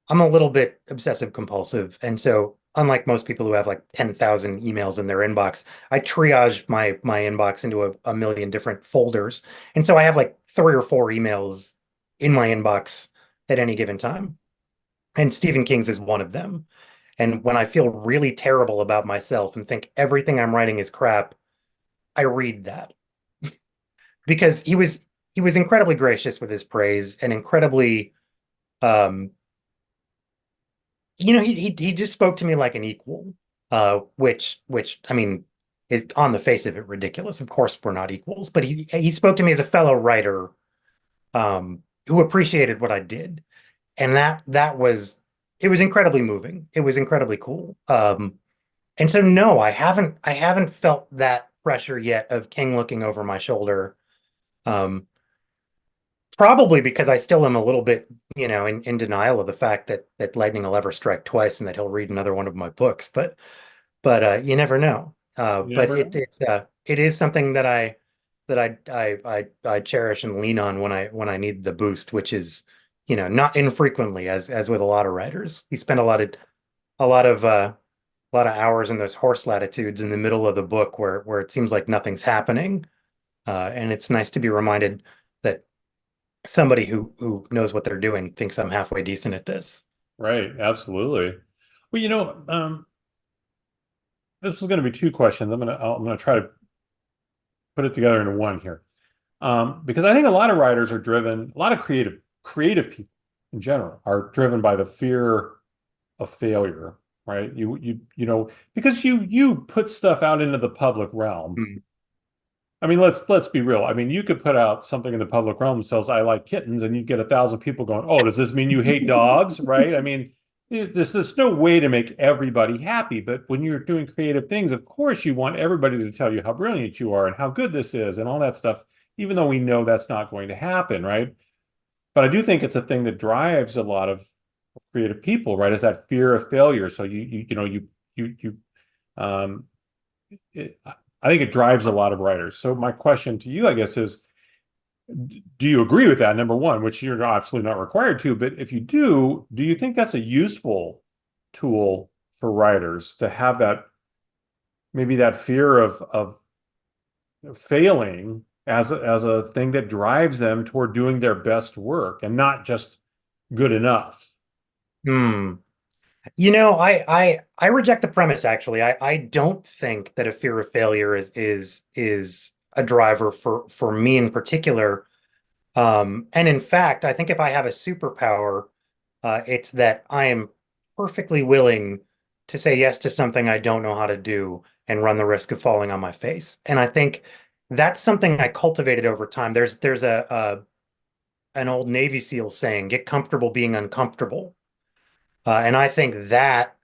S2: I'm a little bit obsessive compulsive, and so unlike most people who have like 10,000 emails in their inbox, I triage my inbox into a million different folders, and so I have like 3 or 4 emails in my inbox at any given time, and Stephen King's is one of them. And when I feel really terrible about myself and think everything I'm writing is crap, I read that because he was incredibly gracious with his praise and incredibly um he just spoke to me like an equal, which I mean is on the face of it ridiculous. Of course, we're not equals, but he spoke to me as a fellow writer, who appreciated what I did, and that was it was incredibly moving. It was incredibly cool. And so no, I haven't felt that pressure yet of King looking over my shoulder. Um, Probably because I still am a little bit, in denial of the fact that lightning will ever strike twice and that he'll read another one of my books. But you never know.
S1: You
S2: But
S1: never know.
S2: it is something that I cherish and lean on when I need the boost, which is, not infrequently, as with a lot of writers. You spend a lot of hours in those horse latitudes in the middle of the book where it seems like nothing's happening. And it's nice to be reminded that somebody who knows what they're doing thinks I'm halfway decent at this.
S1: Right, absolutely. Well, this is going to be two questions. I'm gonna try to put it together into one here. Because I think a lot of writers are driven, a lot of creative people in general are driven by the fear of failure, right? Because you put stuff out into the public realm.
S2: Mm.
S1: I mean, let's be real. I mean, you could put out something in the public realm that says "I like kittens," and you'd get 1,000 people going, "Oh, does this mean you hate dogs?" Right? I mean, there's no way to make everybody happy. But when you're doing creative things, of course, you want everybody to tell you how brilliant you are and how good this is and all that stuff, even though we know that's not going to happen, right? But I do think it's a thing that drives a lot of creative people, right? Is that fear of failure. So you um, it, I think it drives a lot of writers. So my question to you, I guess, is do you agree with that? Number one, which you're absolutely not required to, but if you do you think that's a useful tool for writers to have that maybe that fear of failing as a thing that drives them toward doing their best work and not just good enough?
S2: Hmm. I reject the premise actually. I don't think that a fear of failure is a driver for me in particular. And in fact, I think if I have a superpower, it's that I am perfectly willing to say yes to something I don't know how to do and run the risk of falling on my face. And I think that's something I cultivated over time. There's an old Navy SEAL saying, "Get comfortable being uncomfortable." And I think that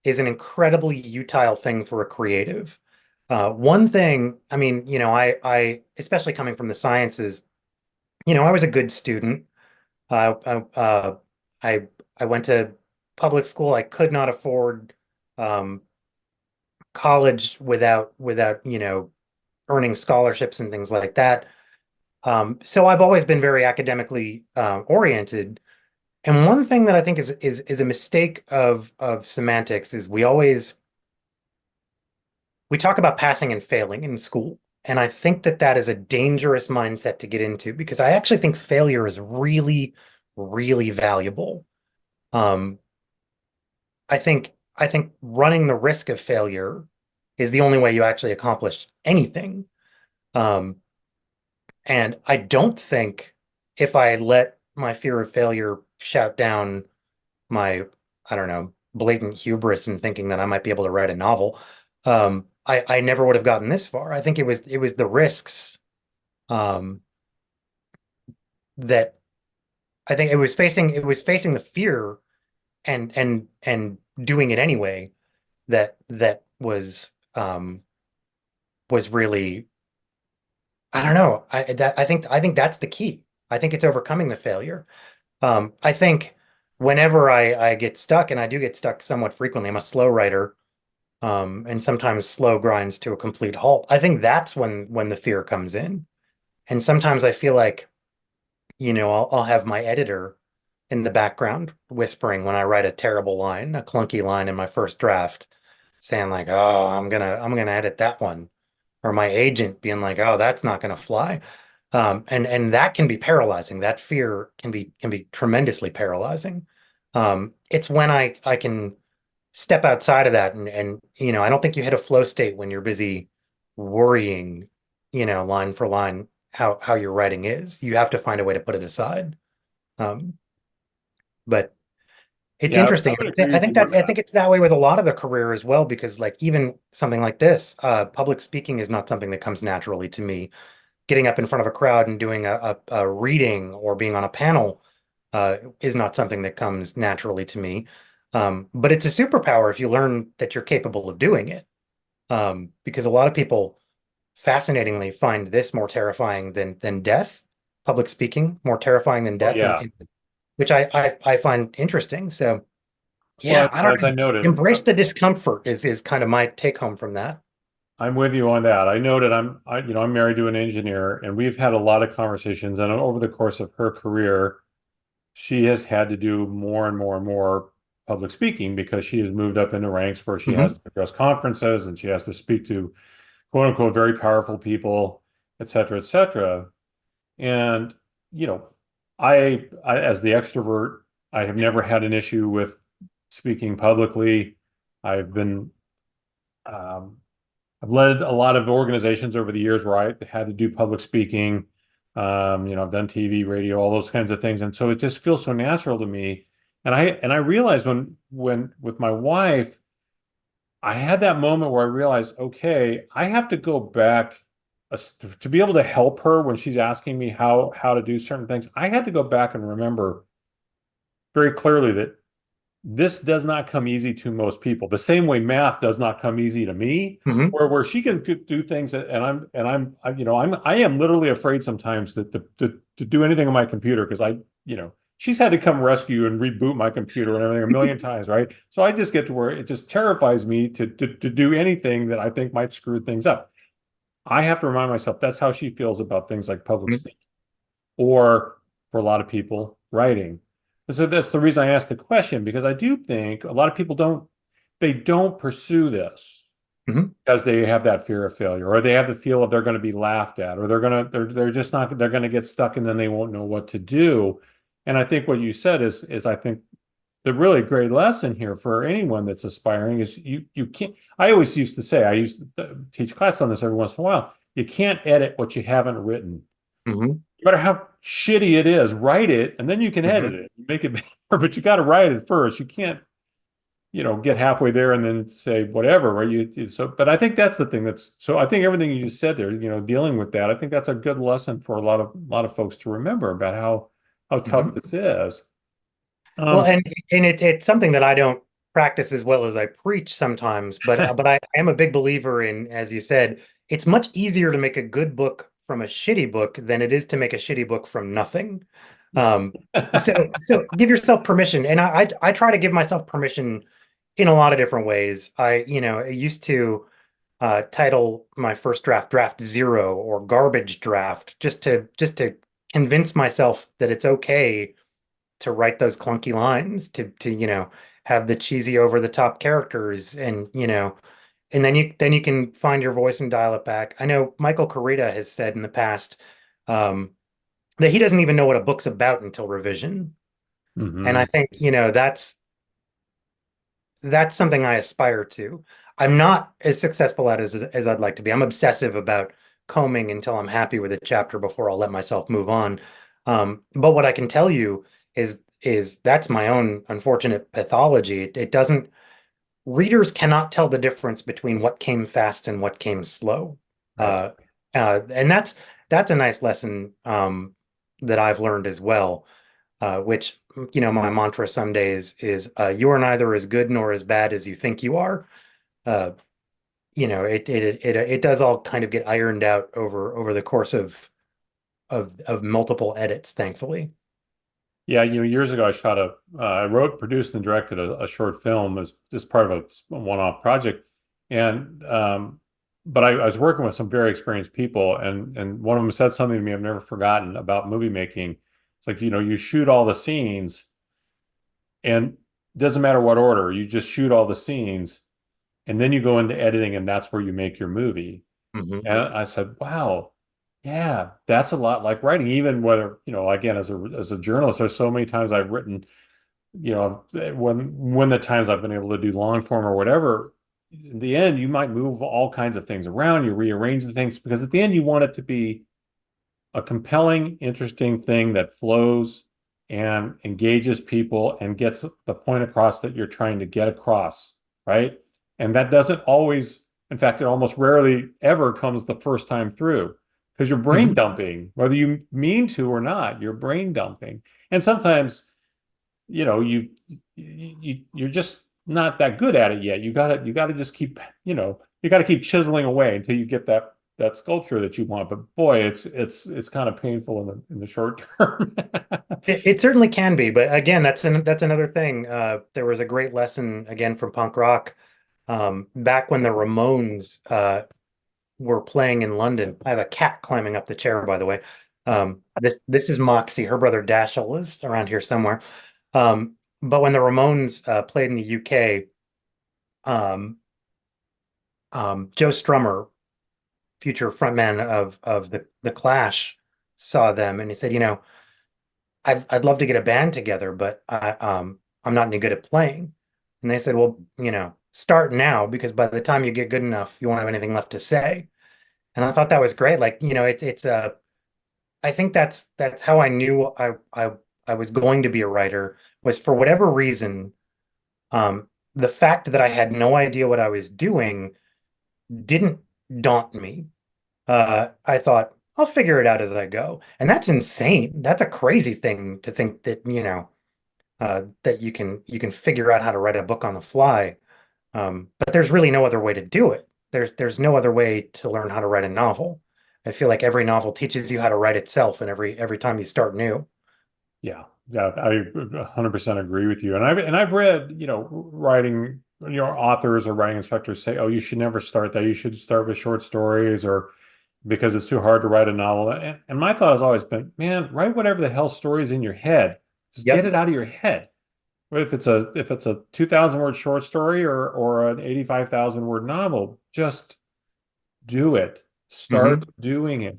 S2: is an incredibly utile thing for a creative. One thing, I mean, especially coming from the sciences, I was a good student. Uh, uh, uh, I I went to public school. I could not afford um, college without earning scholarships and things like that. So I've always been very academically oriented. And one thing that I think is a mistake of semantics is we talk about passing and failing in school. And I think that that is a dangerous mindset to get into because I actually think failure is really, really valuable. Um, I think running the risk of failure is the only way you actually accomplish anything. Um, and I don't think if I let my fear of failure shout down my, I don't know, blatant hubris and thinking that I might be able to write a novel, I never would have gotten this far. I think it was the risks um, that I think it was facing the fear and doing it anyway that was really, I don't know. I think that's the key. I think it's overcoming the failure. I think whenever I get stuck, and I do get stuck somewhat frequently, I'm a slow writer, and sometimes slow grinds to a complete halt. I think that's when the fear comes in. And sometimes I feel like, I'll have my editor in the background whispering when I write a terrible line, a clunky line in my first draft, saying like, "Oh, I'm gonna edit that one," or my agent being like, "Oh, that's not gonna fly." And that can be paralyzing. That fear can be tremendously paralyzing. It's when I can step outside of that and I don't think you hit a flow state when you're busy worrying, line for line how your writing is. You have to find a way to put it aside. Um, but it's
S1: Yeah, I
S2: interesting.
S1: would
S2: I
S1: agree with
S2: think
S1: you
S2: that
S1: on
S2: I
S1: that.
S2: think it's that way with a lot of the career as well, because like even something like this, public speaking is not something that comes naturally to me. Getting up in front of a crowd and doing a reading or being on a panel is not something that comes naturally to me. But it's a superpower if you learn that you're capable of doing it. Because a lot of people fascinatingly find this more terrifying than death, public speaking, more terrifying than
S1: Oh
S2: death,
S1: yeah.
S2: which I find interesting. So
S1: Well,
S2: yeah, I don't
S1: as
S2: know.
S1: I noted,
S2: Embrace the discomfort is kind of my take home from that.
S1: I'm with you on that. I know that I'm married to an engineer, and we've had a lot of conversations. And over the course of her career, she has had to do more and more and more public speaking because she has moved up in the ranks where she has
S2: Hmm.
S1: to address conferences and she has to speak to quote unquote very powerful people, et cetera, et cetera. And you know, I as the extrovert, I have never had an issue with speaking publicly. I've been um, I've led a lot of organizations over the years where I had to do public speaking. I've done TV, radio, all those kinds of things, and so it just feels so natural to me. And I realized when with my wife, I had that moment where I realized, okay, I have to go back to be able to help her when she's asking me how to do certain things. I had to go back and remember very clearly that this does not come easy to most people. The same way math does not come easy to me,
S2: Hmm.
S1: where she can do things I am literally afraid sometimes that to do anything on my computer because she's had to come rescue and reboot my computer and everything a million times, right? So I just get to where it just terrifies me to do anything that I think might screw things up. I have to remind myself that's how she feels about things like public speaking or for a lot of people, writing. And so that's the reason I asked the question, because I do think a lot of people don't pursue this
S2: Hmm.
S1: because they have that fear of failure, or they have the feel of they're going to be laughed at, or they're just not they're going to get stuck and then they won't know what to do. And I think what you said is I think the really great lesson here for anyone that's aspiring is you can't. I always used to say, I used to teach class on this every once in a while. You can't edit what you haven't written.
S2: Hmm.
S1: No matter how shitty it is, write it and then you can edit
S2: Hmm.
S1: it, make it better. But you got to write it first. You can't, get halfway there and then say whatever, right? But I think that's the thing so I think everything you just said there, dealing with that, I think that's a good lesson for a lot of folks to remember about how tough
S2: Hmm.
S1: this is.
S2: Well,
S1: Um,
S2: and it's something that I don't practice as well as I preach sometimes, but I am a big believer in, as you said, it's much easier to make a good book from a shitty book than it is to make a shitty book from nothing. Um, so give yourself permission, and I try to give myself permission in a lot of different ways. I used to title my first draft zero or garbage draft just to convince myself that it's okay to write those clunky lines, to have the cheesy over the top characters, and and then you can find your voice and dial it back. I know Michael Carita has said in the past um, that he doesn't even know what a book's about until revision. And I
S1: Hmm.
S2: think, that's something I aspire to. I'm not as successful at it as I'd like to be. I'm obsessive about combing until I'm happy with a chapter before I'll let myself move on. But what I can tell you is that's my own unfortunate pathology. It doesn't readers cannot tell the difference between what came fast and what came slow.
S1: Right.
S2: Uh, and that's a nice lesson that I've learned as well. Which my mantra some days is you are neither as good nor as bad as you think you are. Uh, it does all kind of get ironed out over the course of multiple edits, thankfully.
S1: Yeah, years ago I wrote, produced, and directed a short film as just part of a one-off project. And but I was working with some very experienced people, and one of them said something to me I've never forgotten about movie making. It's like, you shoot all the scenes, and it doesn't matter what order, you just shoot all the scenes, and then you go into editing, and that's where you make your movie.
S2: Hmm.
S1: And I said, wow, yeah, that's a lot like writing, even whether, again, as a journalist, there's so many times I've written, when the times I've been able to do long form or whatever, in the end, you might move all kinds of things around, you rearrange the things because at the end you want it to be a compelling, interesting thing that flows and engages people and gets the point across that you're trying to get across, right? And that doesn't always, in fact, it almost rarely ever comes the first time through because you're brain
S2: Hmm.
S1: dumping, whether you mean to or not, you're brain dumping. And sometimes, you're just not that good at it yet. You gotta just keep, you gotta keep chiseling away until you get that sculpture that you want. But boy, it's kind of painful in the short term.
S2: It certainly can be, but again, that's another thing. There was a great lesson again from punk rock back when the Ramones were playing in London. I have a cat climbing up the chair, by the way. This is Moxie. Her brother Dashiell is around here somewhere. But when the Ramones played in the UK, um, Joe Strummer, future frontman of the Clash, saw them and he said, I'd love to get a band together, but I'm not any good at playing. And they said, well, start now because by the time you get good enough, you won't have anything left to say. And I thought that was great. Like, I think that's how I knew I was going to be a writer was for whatever reason, the fact that I had no idea what I was doing didn't daunt me. I thought I'll figure it out as I go, and that's insane. That's a crazy thing to think that that you can figure out how to write a book on the fly. But there's really no other way to do it. There's no other way to learn how to write a novel. I feel like every novel teaches you how to write itself, and every time you start new.
S1: Yeah, yeah, I 100% agree with you. And I've read, writing, authors or writing instructors say, oh, you should never start that. You should start with short stories or because it's too hard to write a novel. And my thought has always been, man, write whatever the hell story is in your head. Just get
S2: Yep.
S1: it out of your head. If it's a 2,000 word short story or an 85,000 word novel, just do it. Start
S2: Hmm.
S1: doing it.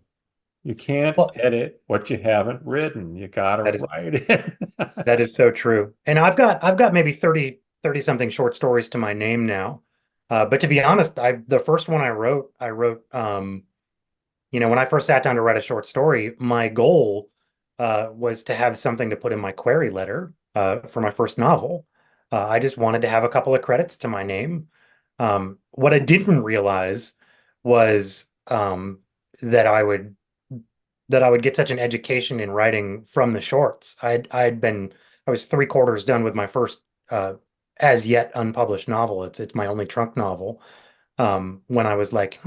S1: You can't
S2: Well,
S1: edit what you haven't written. You gotta
S2: that is
S1: write it.
S2: that is so true. And I've got maybe 30 something short stories to my name now. But to be honest, the first one I wrote when I first sat down to write a short story, my goal was to have something to put in my query letter for my first novel. I just wanted to have a couple of credits to my name. What I didn't realize was that I would get such an education in writing from the shorts. I was three-quarters done with my first as yet unpublished novel. It's my only trunk novel. When I was like,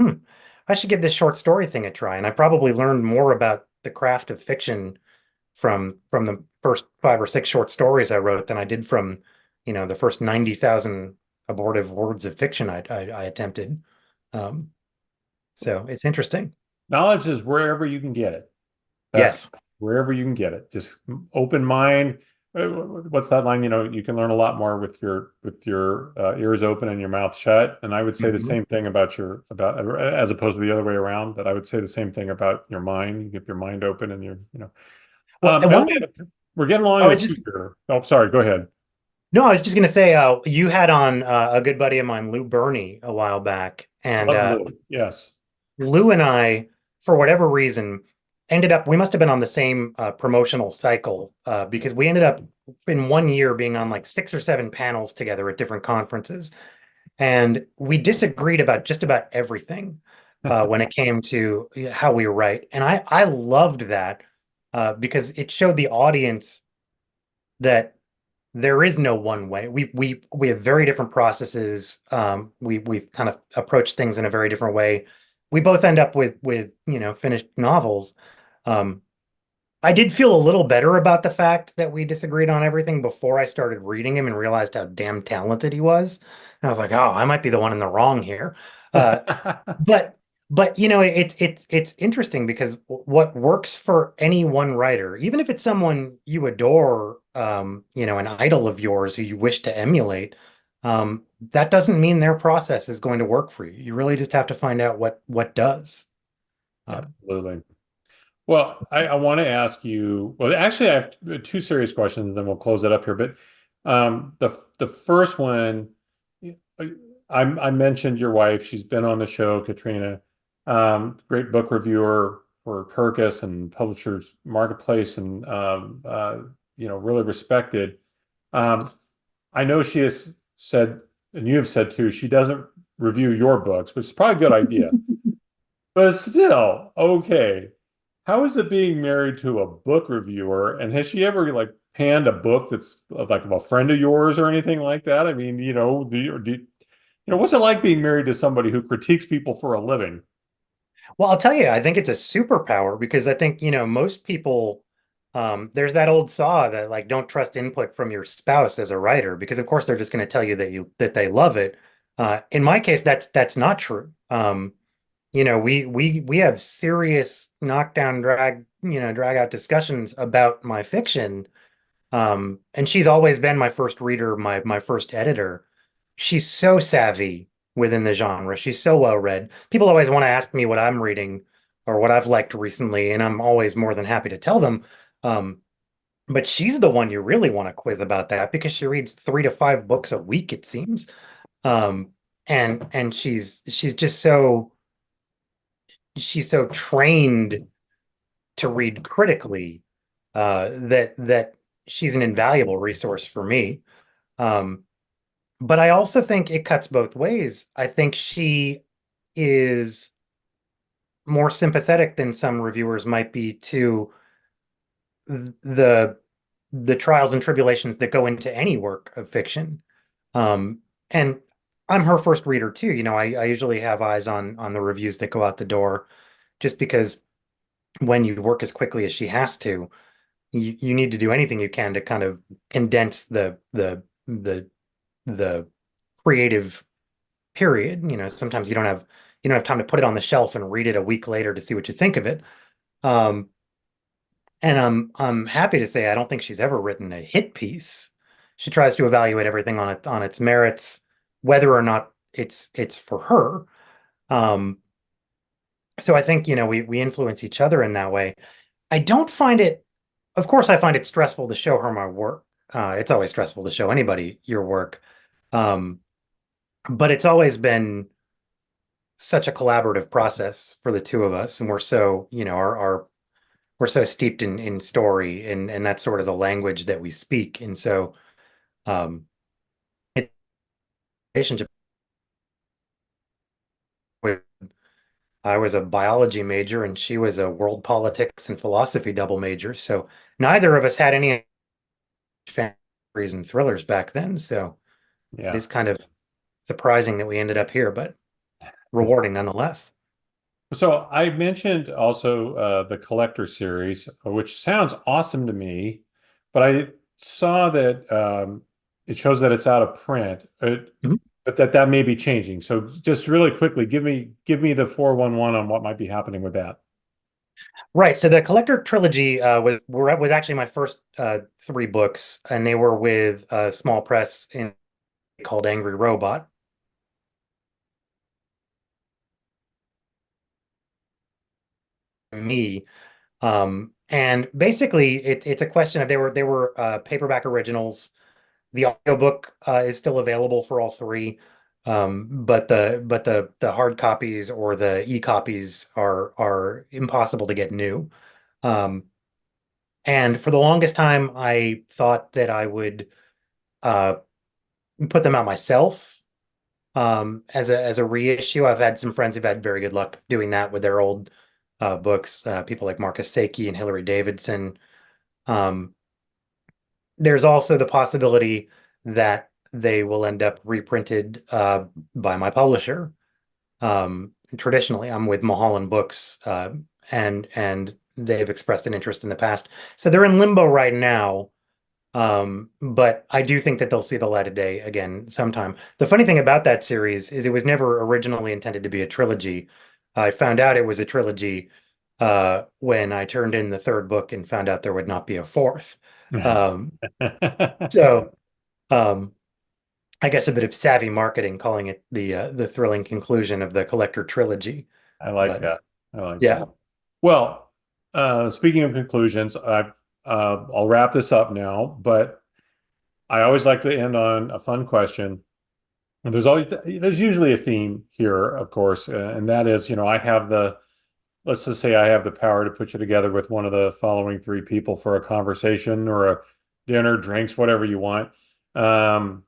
S2: I should give this short story thing a try. And I probably learned more about the craft of fiction from the first five or six short stories I wrote than I did from, the first 90,000 abortive words of fiction I attempted. Um, so it's interesting.
S1: Knowledge is wherever you can get it. That's
S2: Yes.
S1: wherever you can get it. Just open mind. what's that line? You can learn a lot more with your ears open and your mouth shut. And I would say the
S2: Mhm.
S1: same thing about as opposed to the other way around. But I would say the same thing about your mind. You keep your mind open and you're.
S2: Well, and
S1: I
S2: one
S1: only
S2: thing
S1: we're getting along
S2: I
S1: in the
S2: was just
S1: future. Oh, sorry. Go ahead.
S2: no, I was just gonna say, you had on a good buddy of mine, Lou Burney, a while back, and
S1: Love Lou. Yes.
S2: Lou and I, for whatever reason, ended up, we must have been on the same promotional cycle because we ended up in one year being on like 6 or 7 panels together at different conferences. And we disagreed about just about everything when it came to how we write. And I loved that because it showed the audience that there is no one way. We have very different processes. We've kind of approached things in a very different way. We both end up with finished novels. Um, I did feel a little better about the fact that we disagreed on everything before I started reading him and realized how damn talented he was. And I was like, oh, I might be the one in the wrong here. Uh, but it's interesting because what works for any one writer, even if it's someone you adore, an idol of yours who you wish to emulate, that doesn't mean their process is going to work for you. You really just have to find out what does.
S1: Absolutely. Well, I want to ask you. Well, actually, I have two serious questions, and then we'll close it up here. But the first one, I mentioned your wife. She's been on the show, Katrina. Great book reviewer for Kirkus and Publishers Marketplace, and really respected. Um, I know she has said, and you have said too, she doesn't review your books, which is probably a good idea. But still, okay. How is it being married to a book reviewer? And has she ever like panned a book that's like of a friend of yours or anything like that? I mean, what's it like being married to somebody who critiques people for a living?
S2: Well, I'll tell you, I think it's a superpower because I think, most people, there's that old saw that like don't trust input from your spouse as a writer because of course they're just going to tell you that they love it. In my case, that's not true. We have serious knockdown drag out discussions about my fiction. And she's always been my first reader, my first editor. She's so savvy within the genre. She's so well read. People always want to ask me what I'm reading or what I've liked recently, and I'm always more than happy to tell them. But she's the one you really want to quiz about that because she reads 3 to 5 books a week, it seems. Um, and she's just so trained to read critically that she's an invaluable resource for me. Um, but I also think it cuts both ways. I think she is more sympathetic than some reviewers might be to the the trials and tribulations that go into any work of fiction. And I'm her first reader too. I usually have eyes on the reviews that go out the door, just because when you work as quickly as she has to, you need to do anything you can to kind of condense the creative period. Sometimes you don't have time to put it on the shelf and read it a week later to see what you think of it. Um, and I'm happy to say I don't think she's ever written a hit piece. She tries to evaluate everything on its merits, whether or not it's for her. Um, so I think we influence each other in that way. I don't find it, of course, I find it stressful to show her my work. It's always stressful to show anybody your work. Um, but it's always been such a collaborative process for the two of us, and we're so, our we're so steeped in story, and that's sort of the language that we speak. And so, um, relationship with I was a biology major and she was a world politics and philosophy double major. So neither of us had any fantasies and thrillers back then. So it
S1: Yeah.
S2: is kind of surprising that we ended up here, but rewarding nonetheless.
S1: So I mentioned also the collector series, which sounds awesome to me, but I saw that it shows that it's out of print,
S2: Mhm.
S1: but that may be changing. So just really quickly, give me the 411 on what might be happening with that.
S2: Right. So the collector trilogy was actually my first three books, and they were with a small press called Angry Robot. Me. And basically it's a question of they were paperback originals. The audiobook is still available for all three. But the hard copies or the e-copies are impossible to get new. Um, and for the longest time, I thought that I would uh, put them out myself as a reissue. I've had some friends who've had very good luck doing that with their old books. People like Marcus Saki and Hilary Davidson. Um, there's also the possibility that they will end up reprinted by my publisher. Traditionally, I'm with Mulholland Books, and they've expressed an interest in the past. So they're in limbo right now. But I do think that they'll see the light of day again sometime. The funny thing about that series is it was never originally intended to be a trilogy. I found out it was a trilogy when I turned in the third book and found out there would not be a fourth. Um, so um, I guess a bit of savvy marketing calling it the thrilling conclusion of the collector trilogy.
S1: I like
S2: But
S1: that. I like
S2: yeah.
S1: that. Well, speaking of conclusions, I'll wrap this up now, but I always like to end on a fun question. And there's usually a theme here, of course, and that is, I have let's just say I have the power to put you together with one of the following three people for a conversation or a dinner, drinks, whatever you want. Um,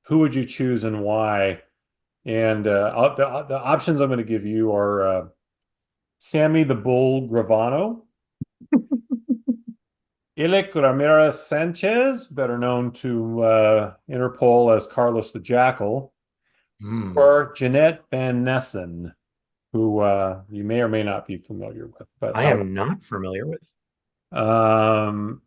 S1: who would you choose and why? And the options I'm going to give you are Sammy the Bull Gravano, Ilek Ramirez Sanchez, better known to Interpol as Carlos the Jackal,
S2: Hmm.
S1: or Jeanette Van Nessen, who you may or may not be familiar with. But
S2: I am not familiar with.
S1: um,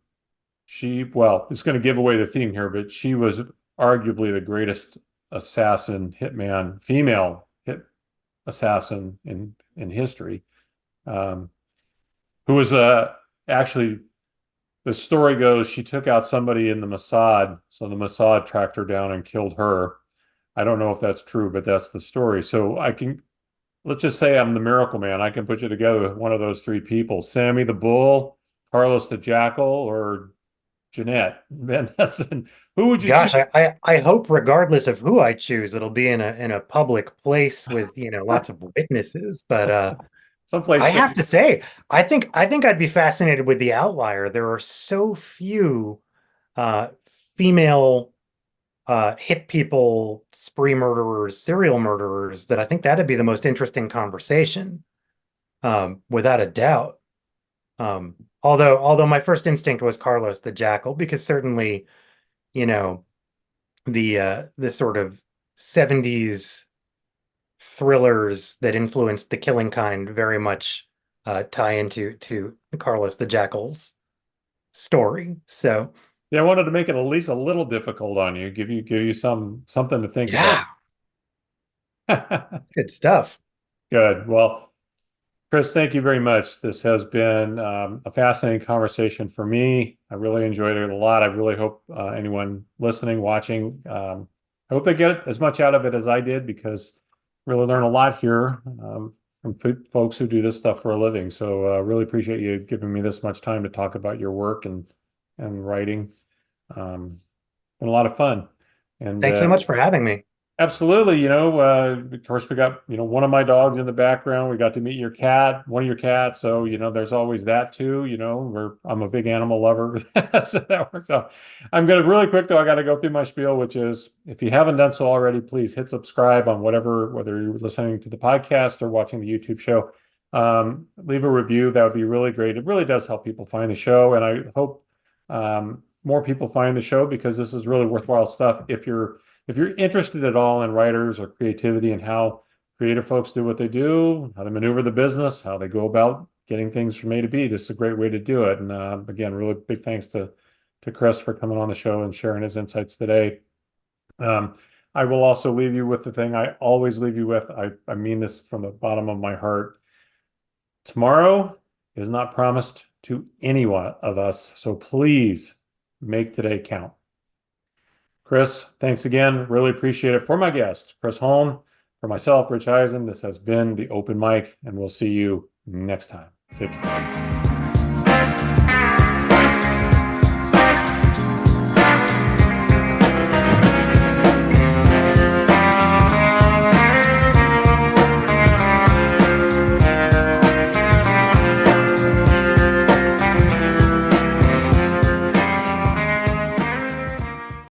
S1: well, it's going to give away the theme here, but she was arguably the greatest assassin, hitman, female hit assassin in history. Um, who was actually, the story goes she took out somebody in the Mossad, so the Mossad tracked her down and killed her. I don't know if that's true, but that's the story. So let's just say I'm the miracle man. I can put you together with one of those three people: Sammy the Bull, Carlos the Jackal, or Jeanette Van Hessen. Who would you choose?
S2: Gosh, I hope regardless of who I choose, it'll be in a public place with, lots of witnesses. But I
S1: Someplace
S2: have
S1: safe.
S2: to say, I think I'd be fascinated with the outlier. There are so few uh female hit people, spree murderers, serial murderers that I think that'd be the most interesting conversation, without a doubt. Although my first instinct was Carlos the Jackal, because certainly, you know, the sort of 70s thrillers that influenced The Killing Kind very much tie into Carlos the Jackal's story. So
S1: Yeah, I wanted to make it at least a little difficult on you, give you something to think about.
S2: yeah, good stuff.
S1: Good. Well, Chris, thank you very much. This has been a fascinating conversation for me. I really enjoyed it a lot. I really hope anyone listening, watching, I hope they get as much out of it as I did, because I really learn a lot here from folks who do this stuff for a living. So really appreciate you giving me this much time to talk about your work and writing. Been a lot of fun. And
S2: Thanks so much for having me.
S1: absolutely. Of course, we got, one of my dogs in the background. We got to meet one of your cats. So, there's always that too, I'm a big animal lover. So that works out. I'm going to really quick though. I got to go through my spiel, which is, if you haven't done so already, please hit subscribe on whether you're listening to the podcast or watching the YouTube show. Leave a review. That would be really great. It really does help people find the show. And I hope more people find the show, because this is really worthwhile stuff. If you're interested at all in writers or creativity and how creative folks do what they do, how they maneuver the business, how they go about getting things from A to B, this is a great way to do it. And again, really big thanks to Chris for coming on the show and sharing his insights today. Um, I will also leave you with the thing I always leave you with. I mean this from the bottom of my heart. Tomorrow is not promised to any one of us, so please make today count. Chris, thanks again. Really appreciate it. For my guest, Chris Holm, for myself, Rich Eisen, this has been The Open Mic, and we'll see you next time. Take care.